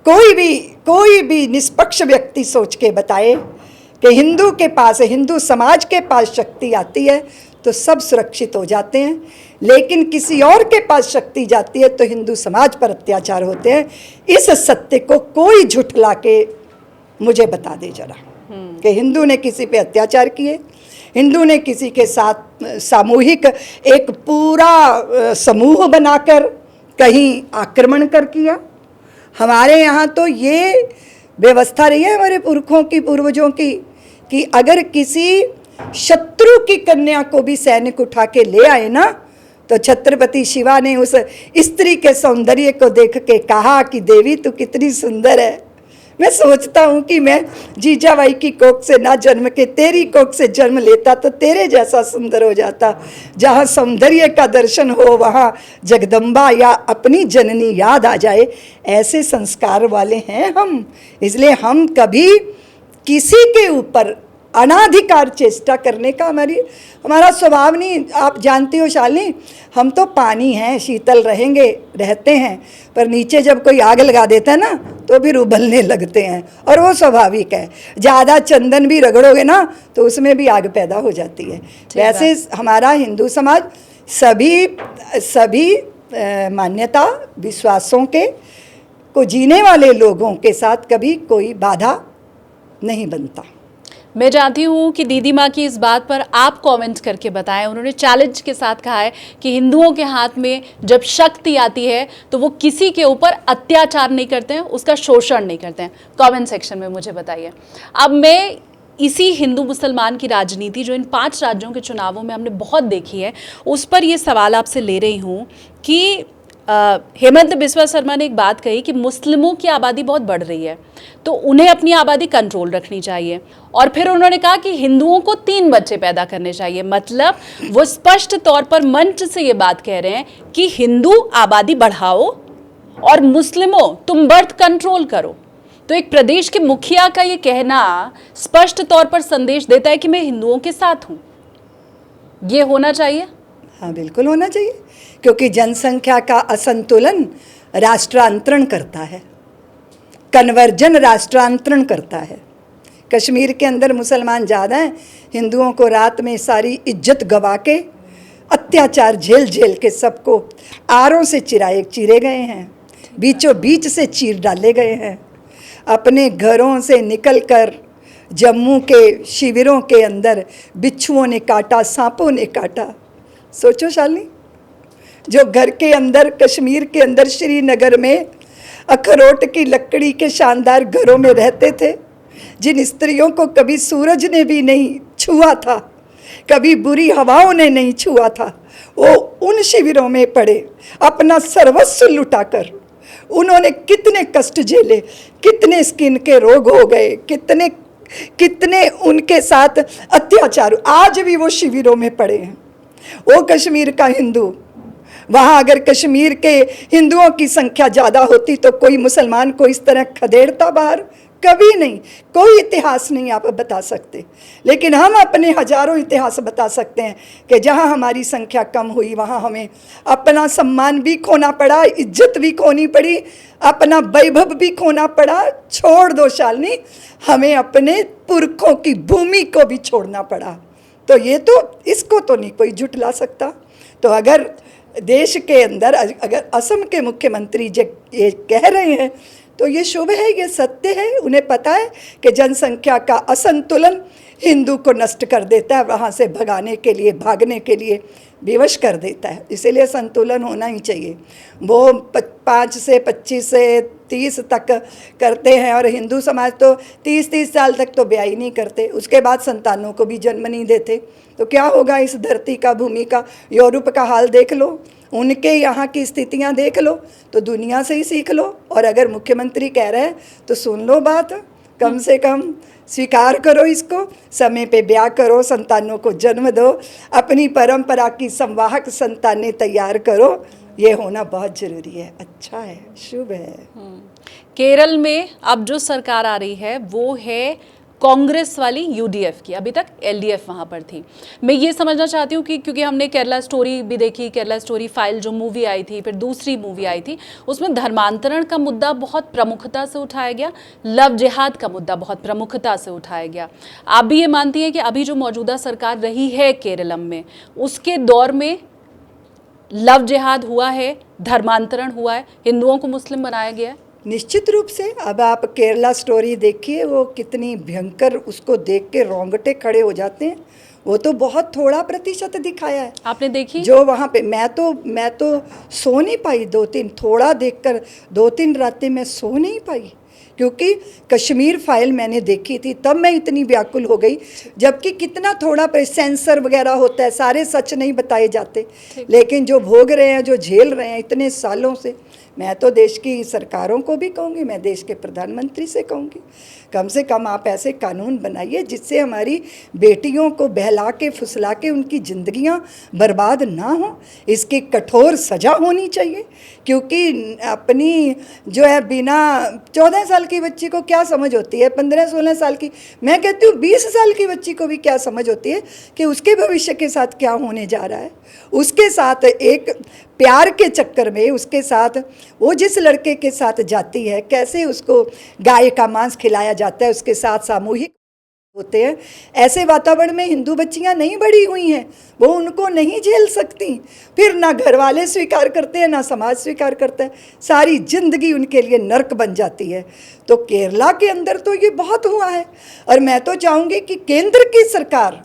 कोई भी निष्पक्ष व्यक्ति सोच के बताए कि हिंदू के पास, हिंदू समाज के पास शक्ति आती है तो सब सुरक्षित हो जाते हैं, लेकिन किसी और के पास शक्ति जाती है तो हिंदू समाज पर अत्याचार होते हैं। इस सत्य को कोई झुठला के मुझे बता दे जरा कि हिंदू ने किसी पे अत्याचार किए, हिंदू ने किसी के साथ सामूहिक एक पूरा समूह बनाकर कहीं आक्रमण कर किया। हमारे यहाँ तो ये व्यवस्था रही है हमारे पुरखों की, पूर्वजों की, कि अगर किसी शत्रु की कन्या को भी सैनिक उठा के ले आए ना, तो छत्रपति शिवा ने उस स्त्री के सौंदर्य को देख के कहा कि देवी तू कितनी सुंदर है। मैं सोचता हूँ कि मैं जीजाबाई की कोख से ना जन्म के तेरी कोख से जन्म लेता तो तेरे जैसा सुंदर हो जाता। जहाँ सौंदर्य का दर्शन हो वहाँ जगदम्बा या अपनी जननी याद आ जाए, ऐसे संस्कार वाले हैं हम। इसलिए हम कभी किसी के ऊपर अनाधिकार चेष्टा करने का हमारा स्वभाव नहीं। आप जानती हो शालिनी, हम तो पानी हैं, शीतल रहते हैं, पर नीचे जब कोई आग लगा देता है ना तो फिर उबलने लगते हैं, और वो स्वाभाविक है। ज़्यादा चंदन भी रगड़ोगे ना तो उसमें भी आग पैदा हो जाती है। वैसे हमारा हिंदू समाज सभी मान्यता विश्वासों को जीने वाले लोगों के साथ कभी कोई बाधा नहीं बनता। मैं चाहती हूँ कि दीदी माँ की इस बात पर आप कमेंट करके बताएं। उन्होंने चैलेंज के साथ कहा है कि हिंदुओं के हाथ में जब शक्ति आती है तो वो किसी के ऊपर अत्याचार नहीं करते हैं, उसका शोषण नहीं करते हैं। कमेंट सेक्शन में मुझे बताइए। अब मैं इसी हिंदू मुसलमान की राजनीति जो इन 5 राज्यों के चुनावों में हमने बहुत देखी है, उस पर ये सवाल आपसे ले रही हूँ कि हेमंत बिस्वा शर्मा ने एक बात कही कि मुस्लिमों की आबादी बहुत बढ़ रही है तो उन्हें अपनी आबादी कंट्रोल रखनी चाहिए, और फिर उन्होंने कहा कि हिंदुओं को 3 बच्चे पैदा करने चाहिए। मतलब वो स्पष्ट तौर पर मंच से ये बात कह रहे हैं कि हिंदू आबादी बढ़ाओ और मुस्लिमों तुम बर्थ कंट्रोल करो। तो एक प्रदेश के मुखिया का ये कहना स्पष्ट तौर पर संदेश देता है कि मैं हिंदुओं के साथ हूँ। ये होना चाहिए। हाँ, बिल्कुल होना चाहिए, क्योंकि जनसंख्या का असंतुलन राष्ट्रांतरण करता है, कन्वर्जन राष्ट्रांतरण करता है। कश्मीर के अंदर मुसलमान ज़्यादा हैं, हिंदुओं को रात में सारी इज्जत गवा के अत्याचार झेल के सबको आरों से चीरे गए हैं, बीचों बीच से चीर डाले गए हैं। अपने घरों से निकलकर जम्मू के शिविरों के अंदर बिच्छुओं ने काटा, सांपों ने काटा। सोचो शालिनी, जो घर के अंदर कश्मीर के अंदर श्रीनगर में अखरोट की लकड़ी के शानदार घरों में रहते थे, जिन स्त्रियों को कभी सूरज ने भी नहीं छुआ था, कभी बुरी हवाओं ने नहीं छुआ था, वो उन शिविरों में पड़े अपना सर्वस्व लुटाकर उन्होंने कितने कष्ट झेले, कितने स्किन के रोग हो गए, कितने उनके साथ अत्याचार। आज भी वो शिविरों में पड़े हैं। वो कश्मीर का हिंदू, वहाँ अगर कश्मीर के हिंदुओं की संख्या ज़्यादा होती तो कोई मुसलमान को इस तरह खदेड़ता बाहर? कभी नहीं, कोई इतिहास नहीं आप बता सकते। लेकिन हम अपने हजारों इतिहास बता सकते हैं कि जहाँ हमारी संख्या कम हुई वहाँ हमें अपना सम्मान भी खोना पड़ा, इज्जत भी खोनी पड़ी, अपना वैभव भी खोना पड़ा। छोड़ दो शालिनी, हमें अपने पुरखों की भूमि को भी छोड़ना पड़ा। तो ये तो, इसको तो नहीं कोई झुठला सकता। तो अगर देश के अंदर अगर असम के मुख्यमंत्री ये कह रहे हैं तो ये शुभ है, ये सत्य है। उन्हें पता है कि जनसंख्या का असंतुलन हिंदू को नष्ट कर देता है, वहाँ से भगाने के लिए, भागने के लिए विवश कर देता है। इसीलिए संतुलन होना ही चाहिए। वो 5 से 25 से 30 तक करते हैं और हिंदू समाज तो 30-30 साल तक तो ब्याह ही नहीं करते, उसके बाद संतानों को भी जन्म नहीं देते। तो क्या होगा इस धरती का, भूमि का? यूरोप का हाल देख लो, उनके यहाँ की स्थितियाँ देख लो, तो दुनिया से ही सीख लो। और अगर मुख्यमंत्री कह रहे हैं तो सुन लो बात, कम से कम स्वीकार करो इसको, समय पे ब्याह करो, संतानों को जन्म दो, अपनी परंपरा की संवाहक संतानें तैयार करो। ये होना बहुत ज़रूरी है, अच्छा है, शुभ है। केरल में अब जो सरकार आ रही है वो है कांग्रेस वाली यूडीएफ की, अभी तक एलडीएफ वहाँ पर थी। मैं ये समझना चाहती हूँ कि क्योंकि हमने केरला स्टोरी भी देखी, केरला स्टोरी फाइल जो मूवी आई थी, फिर दूसरी मूवी आई थी, उसमें धर्मांतरण का मुद्दा बहुत प्रमुखता से उठाया गया, लव जिहाद का मुद्दा बहुत प्रमुखता से उठाया गया। आप भी ये मानती हैं कि अभी जो मौजूदा सरकार रही है केरलम में, उसके दौर में लव जिहाद हुआ है, धर्मांतरण हुआ है, हिंदुओं को मुस्लिम बनाया गया है? निश्चित रूप से। अब आप केरला स्टोरी देखिए, वो कितनी भयंकर, उसको देख के रोंगटे खड़े हो जाते हैं। वो तो बहुत थोड़ा प्रतिशत दिखाया है। आपने देखी? जो वहाँ पे मैं तो सो नहीं पाई, 2-3 थोड़ा देखकर 2-3 रातें मैं सो नहीं पाई, क्योंकि कश्मीर फाइल मैंने देखी थी तब मैं इतनी व्याकुल हो गई। जबकि कितना थोड़ा सेंसर वगैरह होता है, सारे सच नहीं बताए जाते, लेकिन जो भोग रहे हैं, जो झेल रहे हैं इतने सालों से, मैं तो देश की सरकारों को भी कहूँगी, मैं देश के प्रधानमंत्री से कहूँगी, कम से कम आप ऐसे कानून बनाइए जिससे हमारी बेटियों को बहला के फुसला के उनकी ज़िंदगियाँ बर्बाद ना हो। इसकी कठोर सज़ा होनी चाहिए, क्योंकि अपनी जो है बिना 14 साल की बच्ची को क्या समझ होती है, 15-16 साल की, मैं कहती हूँ 20 साल की बच्ची को भी क्या समझ होती है कि उसके भविष्य के साथ क्या होने जा रहा है। उसके साथ एक प्यार के चक्कर में, उसके साथ वो जिस लड़के के साथ जाती है, कैसे उसको गाय का मांस खिलाया जाता है, उसके साथ सामूहिक होते हैं। ऐसे वातावरण में हिंदू बच्चियां नहीं बड़ी हुई हैं, वो उनको नहीं झेल सकती। फिर ना घर वाले स्वीकार करते हैं, ना समाज स्वीकार करता है, सारी जिंदगी उनके लिए नर्क बन जाती है। तो केरला के अंदर तो ये बहुत हुआ है, और मैं तो चाहूँगी कि केंद्र की सरकार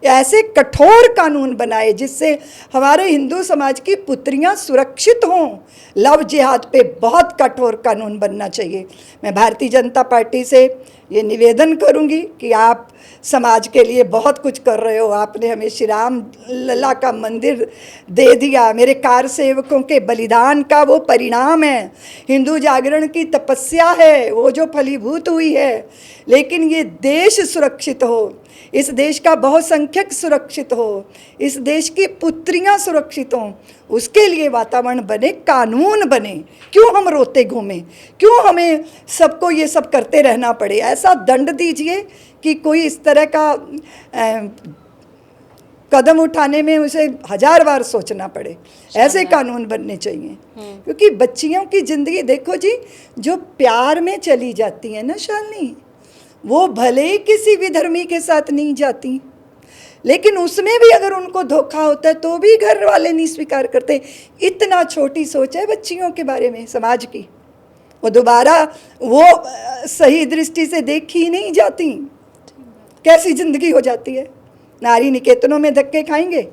ऐसे कठोर कानून बनाए जिससे हमारे हिंदू समाज की पुत्रियां सुरक्षित हों। लव जिहाद पे बहुत कठोर कानून बनना चाहिए। मैं भारतीय जनता पार्टी से ये निवेदन करूंगी कि आप समाज के लिए बहुत कुछ कर रहे हो। आपने हमें श्री राम लला का मंदिर दे दिया, मेरे कार सेवकों के बलिदान का वो परिणाम है, हिंदू जागरण की तपस्या है वो जो फलीभूत हुई है। लेकिन ये देश सुरक्षित हो, इस देश का बहुसंख्यक सुरक्षित हो, इस देश की पुत्रियां सुरक्षित हों, उसके लिए वातावरण बने, कानून बने। क्यों हम रोते घूमें, क्यों हमें सबको ये सब करते रहना पड़े? ऐसा दंड दीजिए कि कोई इस तरह का कदम उठाने में उसे 1000 बार सोचना पड़े। ऐसे कानून बनने चाहिए, क्योंकि बच्चियों की ज़िंदगी देखो जी, जो प्यार में चली जाती है ना शालिनी, वो भले ही किसी भी धर्मी के साथ नहीं जाती, लेकिन उसमें भी अगर उनको धोखा होता है तो भी घर वाले नहीं स्वीकार करते। इतना छोटी सोच है बच्चियों के बारे में समाज की, वो दोबारा वो सही दृष्टि से देखी ही नहीं जाती। कैसी ज़िंदगी हो जाती है? नारी निकेतनों में धक्के खाएंगे,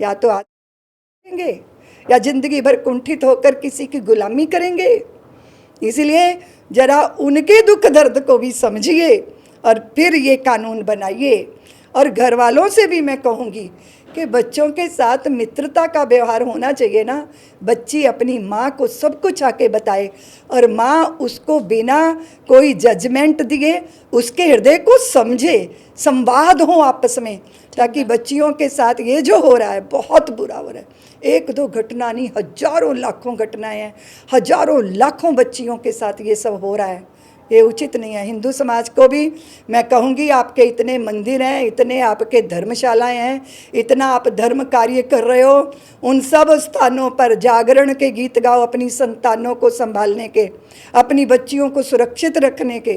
या तो आएंगे, या ज़िंदगी भर कुंठित होकर किसी की गुलामी करेंगे। इसलिए जरा उनके दुख दर्द को भी समझिए और फिर ये कानून बनाइए। और घर वालों से भी मैं कहूँगी कि बच्चों के साथ मित्रता का व्यवहार होना चाहिए ना। बच्ची अपनी माँ को सब कुछ आके बताए और माँ उसको बिना कोई जजमेंट दिए उसके हृदय को समझे, संवाद हो आपस में, ताकि बच्चियों के साथ ये जो हो रहा है बहुत बुरा हो रहा है। 1-2 घटना नहीं, हजारों लाखों घटनाएं हैं, हजारों लाखों बच्चियों के साथ ये सब हो रहा है। ये उचित नहीं है। हिंदू समाज को भी मैं कहूँगी, आपके इतने मंदिर हैं, इतने आपके धर्मशालाएं हैं, इतना आप धर्म कार्य कर रहे हो, उन सब स्थानों पर जागरण के गीत गाओ, अपनी संतानों को संभालने के, अपनी बच्चियों को सुरक्षित रखने के,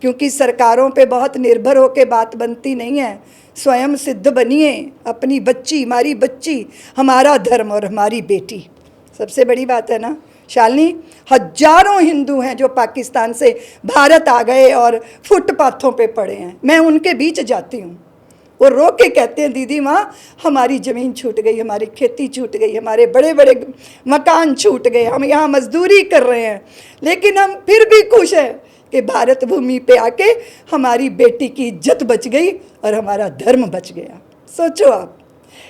क्योंकि सरकारों पे बहुत निर्भर होकर बात बनती नहीं है। स्वयं सिद्ध बनिए, अपनी बच्ची, हमारी बच्ची हमारा धर्म और हमारी बेटी, सबसे बड़ी बात है ना शालिनी। हजारों हिंदू हैं जो पाकिस्तान से भारत आ गए और फुटपाथों पे पड़े हैं। मैं उनके बीच जाती हूँ, वो रो के कहते हैं, दीदी माँ हमारी ज़मीन छूट गई, हमारी खेती छूट गई, हमारे बड़े बड़े मकान छूट गए, हम यहाँ मजदूरी कर रहे हैं, लेकिन हम फिर भी खुश हैं कि भारत भूमि पे आके हमारी बेटी की इज्जत बच गई और हमारा धर्म बच गया। सोचो आप,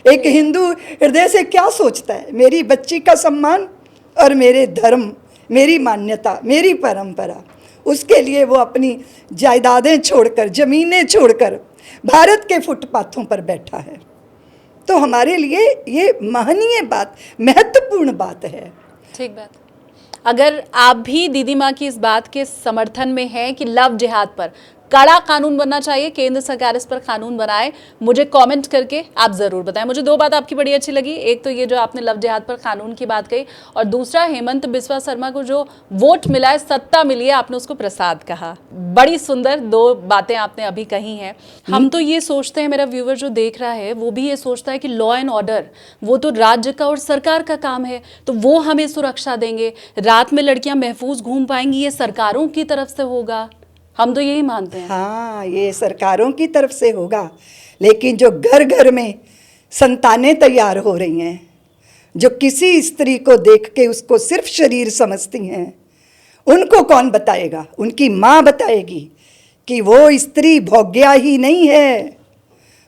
एक हिंदू हृदय से क्या सोचता है, मेरी बच्ची का सम्मान और मेरे धर्म, मेरी मान्यता, मेरी परंपरा, उसके लिए वो अपनी जायदादें छोड़कर, ज़मीनें छोड़कर भारत के फुटपाथों पर बैठा है। तो हमारे लिए ये महनीय बात, महत्वपूर्ण बात है। ठीक बात। अगर आप भी दीदी माँ की इस बात के समर्थन में हैं कि लव जिहाद पर कड़ा कानून बनना चाहिए, केंद्र सरकार इस पर कानून बनाए, मुझे कमेंट करके आप ज़रूर बताएं। मुझे दो बात आपकी बड़ी अच्छी लगी, एक तो ये जो आपने लव जिहाद पर कानून की बात कही, और दूसरा हेमंत बिस्वा शर्मा को जो वोट मिला है, सत्ता मिली है, आपने उसको प्रसाद कहा। बड़ी सुंदर दो बातें आपने अभी कही हैं। हम तो ये सोचते हैं, मेरा व्यूवर जो देख रहा है वो भी ये सोचता है कि लॉ एंड ऑर्डर वो तो राज्य का और सरकार का काम है, तो वो हमें सुरक्षा देंगे, रात में लड़कियां महफूज घूम पाएंगी, ये सरकारों की तरफ से होगा। हम तो यही मानते हैं। हाँ, ये सरकारों की तरफ से होगा, लेकिन जो घर घर में संतानें तैयार हो रही हैं, जो किसी स्त्री को देख के उसको सिर्फ शरीर समझती हैं, उनको कौन बताएगा? उनकी माँ बताएगी कि वो स्त्री भोग्या ही नहीं है,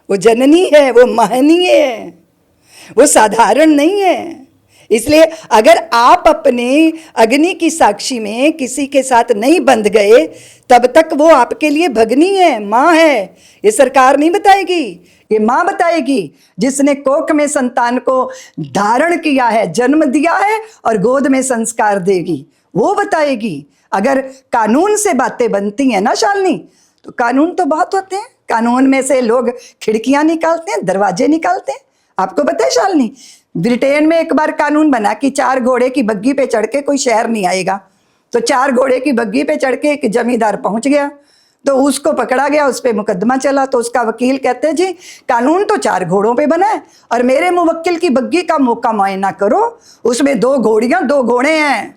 वो जननी है, वो महनीय है, वो साधारण नहीं है। इसलिए अगर आप अपने अग्नि की साक्षी में किसी के साथ नहीं बंध गए, तब तक वो आपके लिए भगनी है, माँ है। ये सरकार नहीं बताएगी, ये माँ बताएगी, जिसने कोख में संतान को धारण किया है, जन्म दिया है और गोद में संस्कार देगी, वो बताएगी। अगर कानून से बातें बनती हैं ना शालिनी, तो कानून तो बहुत होते हैं। कानून में से लोग खिड़कियां निकालते हैं, दरवाजे निकालते हैं। आपको पता है शालिनी, ब्रिटेन में एक बार कानून बना कि 4 घोड़े की बग्गी पे चढ़ के कोई शहर नहीं आएगा। तो 4 घोड़े की बग्गी पे चढ़ के एक जमींदार पहुंच गया, तो उसको पकड़ा गया, उस पर मुकदमा चला। तो उसका वकील कहते हैं, जी कानून तो 4 घोड़ों पे बना है और मेरे मुवक्किल की बग्गी का मौका मुआयना करो, उसमें 2 घोड़ियां 2 घोड़े हैं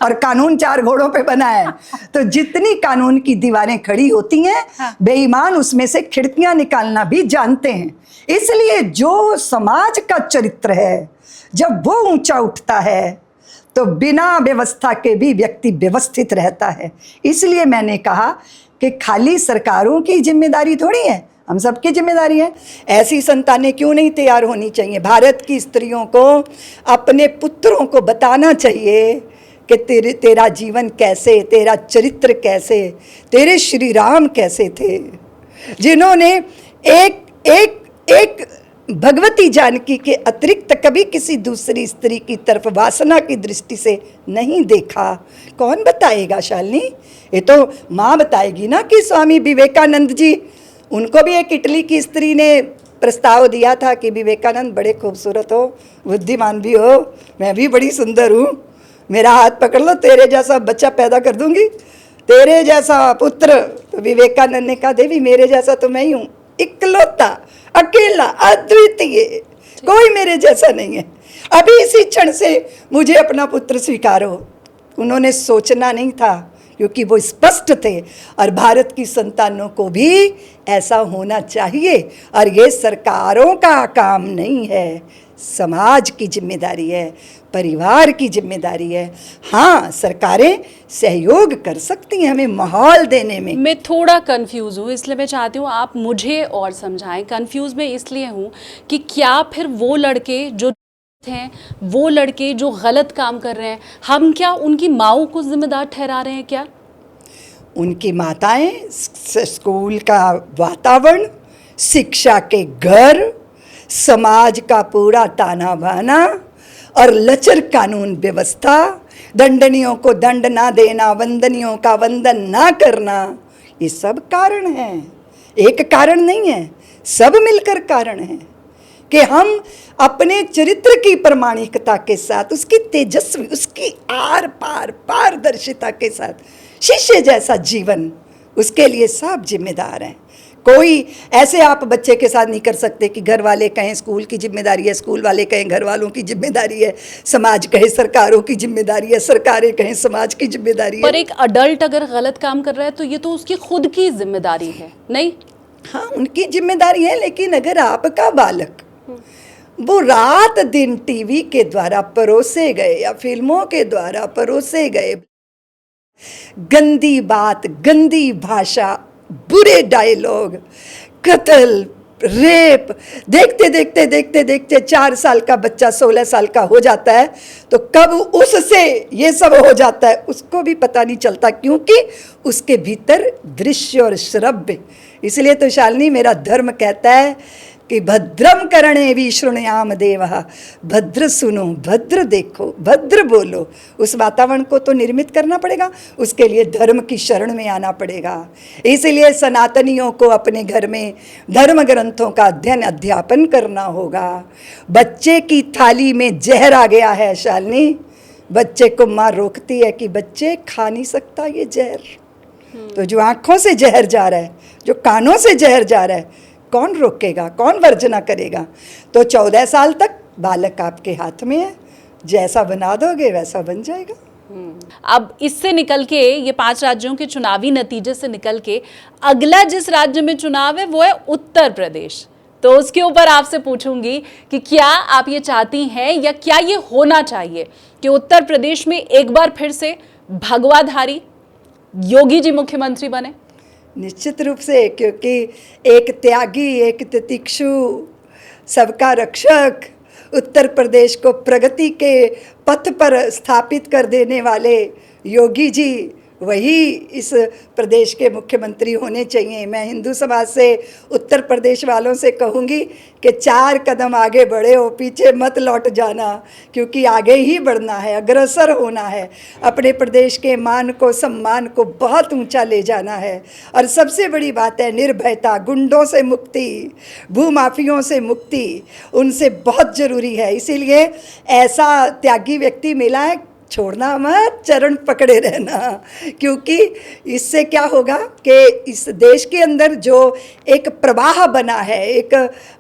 और कानून 4 घोड़ों पे बना है। तो जितनी कानून की दीवारें खड़ी होती हैं, बेईमान उसमें से खिड़कियां निकालना भी जानते हैं। इसलिए जो समाज का चरित्र है, जब वो ऊंचा उठता है तो बिना व्यवस्था के भी व्यक्ति व्यवस्थित रहता है। इसलिए मैंने कहा कि खाली सरकारों की जिम्मेदारी थोड़ी है, हम सबकी जिम्मेदारी है। ऐसी संतानें क्यों नहीं तैयार होनी चाहिए? भारत की स्त्रियों को अपने पुत्रों को बताना चाहिए कि तेरा जीवन कैसे, तेरा चरित्र कैसे, तेरे श्री राम कैसे थे, जिन्होंने एक भगवती जानकी के अतिरिक्त कभी किसी दूसरी स्त्री की तरफ वासना की दृष्टि से नहीं देखा। कौन बताएगा शालिनी? ये तो माँ बताएगी ना। कि स्वामी विवेकानंद जी, उनको भी एक इटली की स्त्री ने प्रस्ताव दिया था कि विवेकानंद बड़े खूबसूरत हो, बुद्धिमान भी हो, मैं भी बड़ी सुंदर हूँ, मेरा हाथ पकड़ लो, तेरे जैसा बच्चा पैदा कर दूंगी, तेरे जैसा पुत्र। तो विवेकानंद ने कहा, देवी मेरे जैसा तो मैं ही हूँ, इकलौता, अकेला, अद्वितीय, कोई मेरे जैसा नहीं है। अभी इसी क्षण से मुझे अपना पुत्र स्वीकारो। उन्होंने सोचना नहीं था, क्योंकि वो स्पष्ट थे। और भारत की संतानों को भी ऐसा होना चाहिए। और ये सरकारों का काम नहीं है, समाज की जिम्मेदारी है, परिवार की जिम्मेदारी है। हाँ, सरकारें सहयोग कर सकती हैं हमें माहौल देने में। मैं थोड़ा कंफ्यूज हूँ, इसलिए मैं चाहती हूँ आप मुझे और समझाएं। कंफ्यूज मैं इसलिए हूँ कि क्या फिर वो लड़के जो हैं, वो लड़के जो गलत काम कर रहे हैं, हम क्या उनकी माओं को जिम्मेदार ठहरा रहे हैं क्या? उनकी माताएं, स्कूल का वातावरण, शिक्षा के घर, समाज का पूरा ताना बाना और लचर कानून व्यवस्था, दंडनियों को दंड ना देना, वंदनियों का वंदन ना करना, ये सब कारण हैं। एक कारण नहीं है, सब मिलकर कारण हैं कि हम अपने चरित्र की प्रामाणिकता के साथ, उसकी तेजस्वी, उसकी आर पार पारदर्शिता के साथ शिष्य जैसा जीवन, उसके लिए सब जिम्मेदार हैं। कोई ऐसे आप बच्चे के साथ नहीं कर सकते कि घर वाले कहें स्कूल की जिम्मेदारी है, स्कूल वाले कहें घर वालों की जिम्मेदारी है, समाज कहे सरकारों की जिम्मेदारी है, सरकारें कहें समाज की जिम्मेदारी है। पर एक अडल्ट अगर गलत काम कर रहा है तो ये तो उसकी खुद की जिम्मेदारी है, नहीं? हाँ, उनकी जिम्मेदारी है, लेकिन अगर आपका बालक वो रात दिन टीवी के द्वारा परोसे गए या फिल्मों के द्वारा परोसे गए गंदी बात, गंदी भाषा, बुरे डायलॉग, कत्ल, रेप देखते देखते देखते देखते 4 साल का बच्चा 16 साल का हो जाता है, तो कब उससे ये सब हो जाता है उसको भी पता नहीं चलता, क्योंकि उसके भीतर दृश्य और श्रव्य। इसलिए तो शालिनी, मेरा धर्म कहता है कि भद्रम करणे विशृणुयाम देवः, भद्र सुनो, भद्र देखो, भद्र बोलो। उस वातावरण को तो निर्मित करना पड़ेगा, उसके लिए धर्म की शरण में आना पड़ेगा। इसलिए सनातनियों को अपने घर में धर्म ग्रंथों का अध्ययन अध्यापन करना होगा। बच्चे की थाली में जहर आ गया है शालिनी, बच्चे को माँ रोकती है कि बच्चे खा नहीं सकता ये जहर। तो जो आँखों से जहर जा रहा है, जो कानों से जहर जा रहा है, कौन रोकेगा, कौन वर्जना करेगा? तो 14 साल तक बालक आपके हाथ में है, जैसा बना दोगे वैसा बन जाएगा। अब इससे निकल के, ये 5 राज्यों के चुनावी नतीजे से निकल के अगला जिस राज्य में चुनाव है वो है उत्तर प्रदेश। तो उसके ऊपर आपसे पूछूंगी कि क्या आप ये चाहती हैं या क्या ये होना चाहिए कि उत्तर प्रदेश में एक बार फिर से भगवाधारी योगी जी मुख्यमंत्री बने? निश्चित रूप से, क्योंकि एक त्यागी, एक तितिक्षु, सबका रक्षक, उत्तर प्रदेश को प्रगति के पथ पर स्थापित कर देने वाले योगी जी, वही इस प्रदेश के मुख्यमंत्री होने चाहिए। मैं हिंदू समाज से उत्तर प्रदेश वालों से कहूँगी कि 4 कदम आगे बढ़े हो, पीछे मत लौट जाना, क्योंकि आगे ही बढ़ना है, अग्रसर होना है, अपने प्रदेश के मान को, सम्मान को बहुत ऊंचा ले जाना है। और सबसे बड़ी बात है निर्भयता, गुंडों से मुक्ति, भूमाफियों से मुक्ति, उनसे बहुत ज़रूरी है। इसीलिए ऐसा त्यागी व्यक्ति मिला है, छोड़ना मत, चरण पकड़े रहना, क्योंकि इससे क्या होगा कि इस देश के अंदर जो एक प्रवाह बना है, एक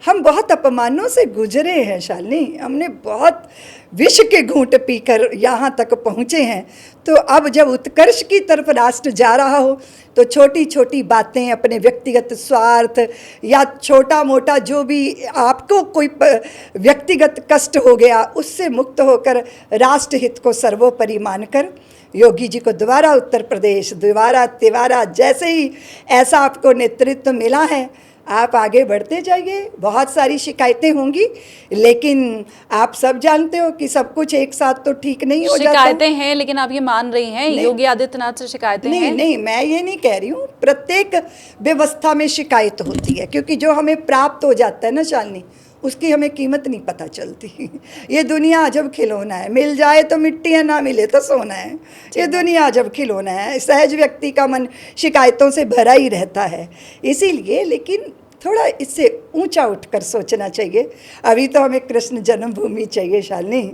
हम बहुत अपमानों से गुजरे हैं शालिनी, हमने बहुत विष के घूंट पीकर यहाँ तक पहुँचे हैं। तो अब जब उत्कर्ष की तरफ राष्ट्र जा रहा हो तो छोटी छोटी बातें, अपने व्यक्तिगत स्वार्थ या छोटा मोटा जो भी आपको कोई व्यक्तिगत कष्ट हो गया, उससे मुक्त होकर राष्ट्र हित को सर्वोपरि मानकर योगी जी को दोबारा उत्तर प्रदेश, दोबारा तिवारा, जैसे ही ऐसा आपको नेतृत्व मिला है, आप आगे बढ़ते जाइए। बहुत सारी शिकायतें होंगी, लेकिन आप सब जानते हो कि सब कुछ एक साथ तो ठीक नहीं हो जाता। शिकायतें हैं, लेकिन आप ये मान रही हैं योगी आदित्यनाथ से शिकायतें हैं? नहीं, मैं ये नहीं कह रही हूँ। प्रत्येक व्यवस्था में शिकायत होती है, क्योंकि जो हमें प्राप्त हो जाता है ना शालिनी, उसकी हमें कीमत नहीं पता चलती। ये दुनिया अजब खिलौना है, मिल जाए तो मिट्टी है, ना मिले तो सोना है। ये दुनिया अजब खिलौना है, सहज व्यक्ति का मन शिकायतों से भरा ही रहता है। इसीलिए, लेकिन थोड़ा इससे ऊंचा उठकर सोचना चाहिए। अभी तो हमें कृष्ण जन्मभूमि चाहिए शालिनी,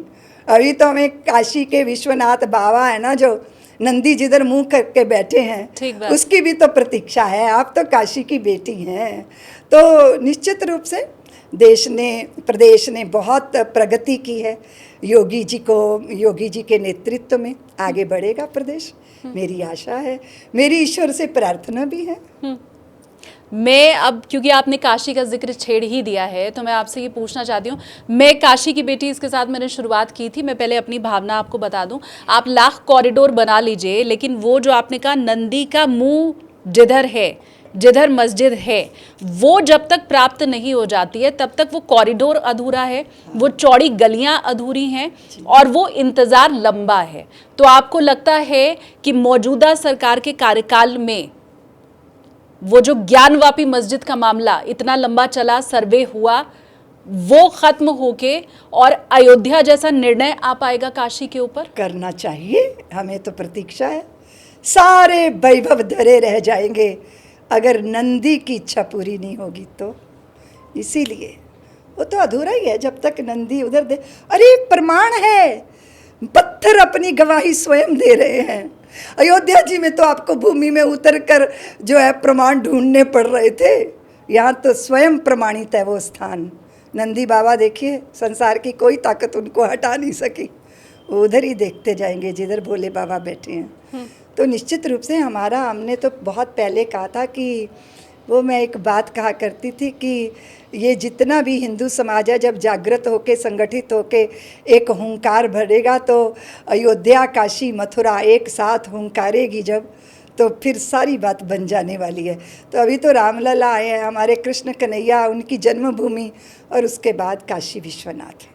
अभी तो हमें काशी के विश्वनाथ बाबा है ना, जो नंदी जिधर मुंह करके बैठे हैं, उसकी भी तो प्रतीक्षा है। आप तो काशी की बेटी हैं। तो निश्चित रूप से देश ने, प्रदेश ने बहुत प्रगति की है। योगी जी के नेतृत्व में आगे बढ़ेगा प्रदेश, मेरी आशा है, मेरी ईश्वर से प्रार्थना भी है। मैं अब, क्योंकि आपने काशी का जिक्र छेड़ ही दिया है, तो मैं आपसे ये पूछना चाहती हूँ, मैं काशी की बेटी, इसके साथ मैंने शुरुआत की थी। मैं पहले अपनी भावना आपको बता दूँ। आप लाख कॉरिडोर बना लीजिए, लेकिन वो जो आपने कहा नंदी का मुंह जिधर है, जिधर मस्जिद है, वो जब तक प्राप्त नहीं हो जाती है तब तक वो कॉरिडोर अधूरा है, वो चौड़ी गलियां अधूरी हैं और वो इंतज़ार लंबा है। तो आपको लगता है कि मौजूदा सरकार के कार्यकाल में वो जो ज्ञानवापी मस्जिद का मामला इतना लंबा चला, सर्वे हुआ, वो खत्म होके और अयोध्या जैसा निर्णय आ पाएगा काशी के ऊपर? करना चाहिए, हमें तो प्रतीक्षा है। सारे वैभव धरे रह जाएंगे अगर नंदी की इच्छा पूरी नहीं होगी तो। इसीलिए वो तो अधूरा ही है जब तक नंदी उधर दे। अरे प्रमाण है, पत्थर अपनी गवाही स्वयं दे रहे हैं। अयोध्या जी में तो आपको भूमि में उतर कर जो है प्रमाण ढूंढने पड़ रहे थे, यहाँ तो स्वयं प्रमाणित है वो स्थान। नंदी बाबा देखिए, संसार की कोई ताकत उनको हटा नहीं सकी, वो उधर ही देखते जाएंगे जिधर भोले बाबा बैठे हैं। तो निश्चित रूप से हमने तो बहुत पहले कहा था कि वो मैं एक बात कहा करती थी कि ये जितना भी हिंदू समाज है जब जागृत होके संगठित होके एक हुंकार भरेगा तो अयोध्या काशी मथुरा एक साथ हुंकारेगी जब, तो फिर सारी बात बन जाने वाली है। तो अभी तो रामलला आए हैं, हमारे कृष्ण कन्हैया, उनकी जन्मभूमि, और उसके बाद काशी विश्वनाथ।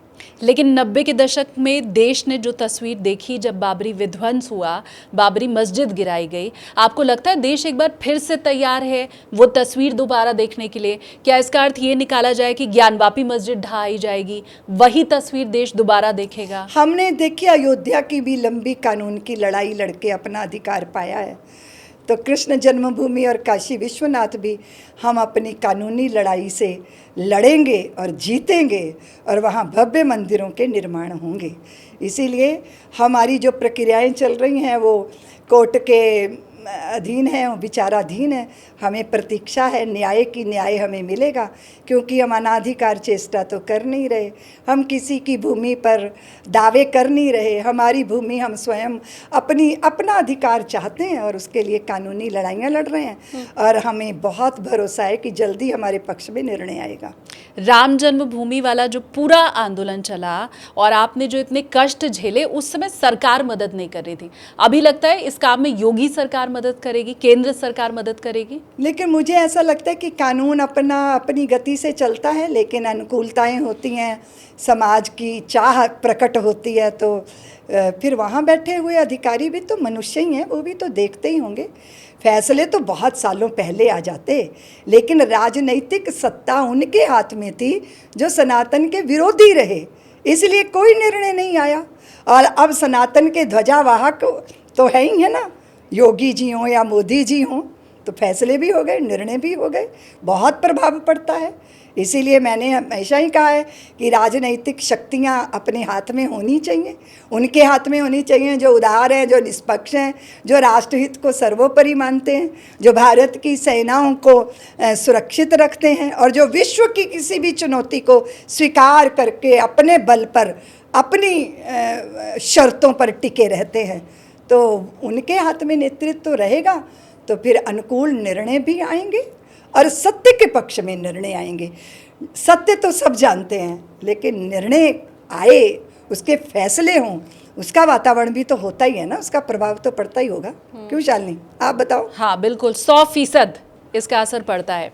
लेकिन 90 के दशक में देश ने जो तस्वीर देखी जब बाबरी विध्वंस हुआ, बाबरी मस्जिद गिराई गई, आपको लगता है देश एक बार फिर से तैयार है वो तस्वीर दोबारा देखने के लिए? क्या इसका अर्थ ये निकाला जाए कि ज्ञानवापी मस्जिद ढहाई जाएगी, वही तस्वीर देश दोबारा देखेगा? हमने देखिए अयोध्या की भी लंबी कानून की लड़ाई लड़के अपना अधिकार पाया है, तो कृष्ण जन्मभूमि और काशी विश्वनाथ भी हम अपनी कानूनी लड़ाई से लड़ेंगे और जीतेंगे, और वहाँ भव्य मंदिरों के निर्माण होंगे। इसीलिए हमारी जो प्रक्रियाएं चल रही हैं वो कोर्ट के अधीन है, वो विचाराधीन है। हमें प्रतीक्षा है न्याय की, न्याय हमें मिलेगा, क्योंकि हम अनाधिकार चेष्टा तो कर नहीं रहे, हम किसी की भूमि पर दावे कर नहीं रहे। हमारी भूमि हम स्वयं अपना अधिकार चाहते हैं और उसके लिए कानूनी लड़ाइयाँ लड़ रहे हैं, और हमें बहुत भरोसा है कि जल्दी हमारे पक्ष में निर्णय आएगा। राम जन्मभूमि वाला जो पूरा आंदोलन चला और आपने जो इतने कष्ट झेले, उस समय सरकार मदद नहीं कर रही थी। अभी लगता है इस काम में योगी सरकार मदद करेगी, केंद्र सरकार मदद करेगी? लेकिन मुझे ऐसा लगता है कि कानून अपनी गति से चलता है, लेकिन अनुकूलताएं होती हैं, समाज की चाह प्रकट होती है, तो फिर वहाँ बैठे हुए अधिकारी भी तो मनुष्य ही हैं, वो भी तो देखते ही होंगे। फैसले तो बहुत सालों पहले आ जाते, लेकिन राजनीतिक सत्ता उनके हाथ में थी जो सनातन के विरोधी रहे, इसलिए कोई निर्णय नहीं आया। और अब सनातन के ध्वजावाहक तो है ही है ना, योगी जी हों या मोदी जी हों, तो फैसले भी हो गए, निर्णय भी हो गए, बहुत प्रभाव पड़ता है। इसीलिए मैंने हमेशा ही कहा है कि राजनीतिक शक्तियाँ अपने हाथ में होनी चाहिए, उनके हाथ में होनी चाहिए जो उदार हैं, जो निष्पक्ष हैं, जो राष्ट्रहित को सर्वोपरि मानते हैं, जो भारत की सेनाओं को सुरक्षित रखते हैं, और जो विश्व की किसी भी चुनौती को स्वीकार करके अपने बल पर, अपनी शर्तों पर टिके रहते हैं। तो उनके हाथ में नेतृत्व तो रहेगा, तो फिर अनुकूल निर्णय भी आएंगे और सत्य के पक्ष में निर्णय आएंगे। सत्य तो सब जानते हैं, लेकिन निर्णय आए, उसके फैसले हों, उसका वातावरण भी तो होता ही है ना, उसका प्रभाव तो पड़ता ही होगा। क्यों शालिनी, आप बताओ? हाँ बिल्कुल, 100% इसका असर पड़ता है।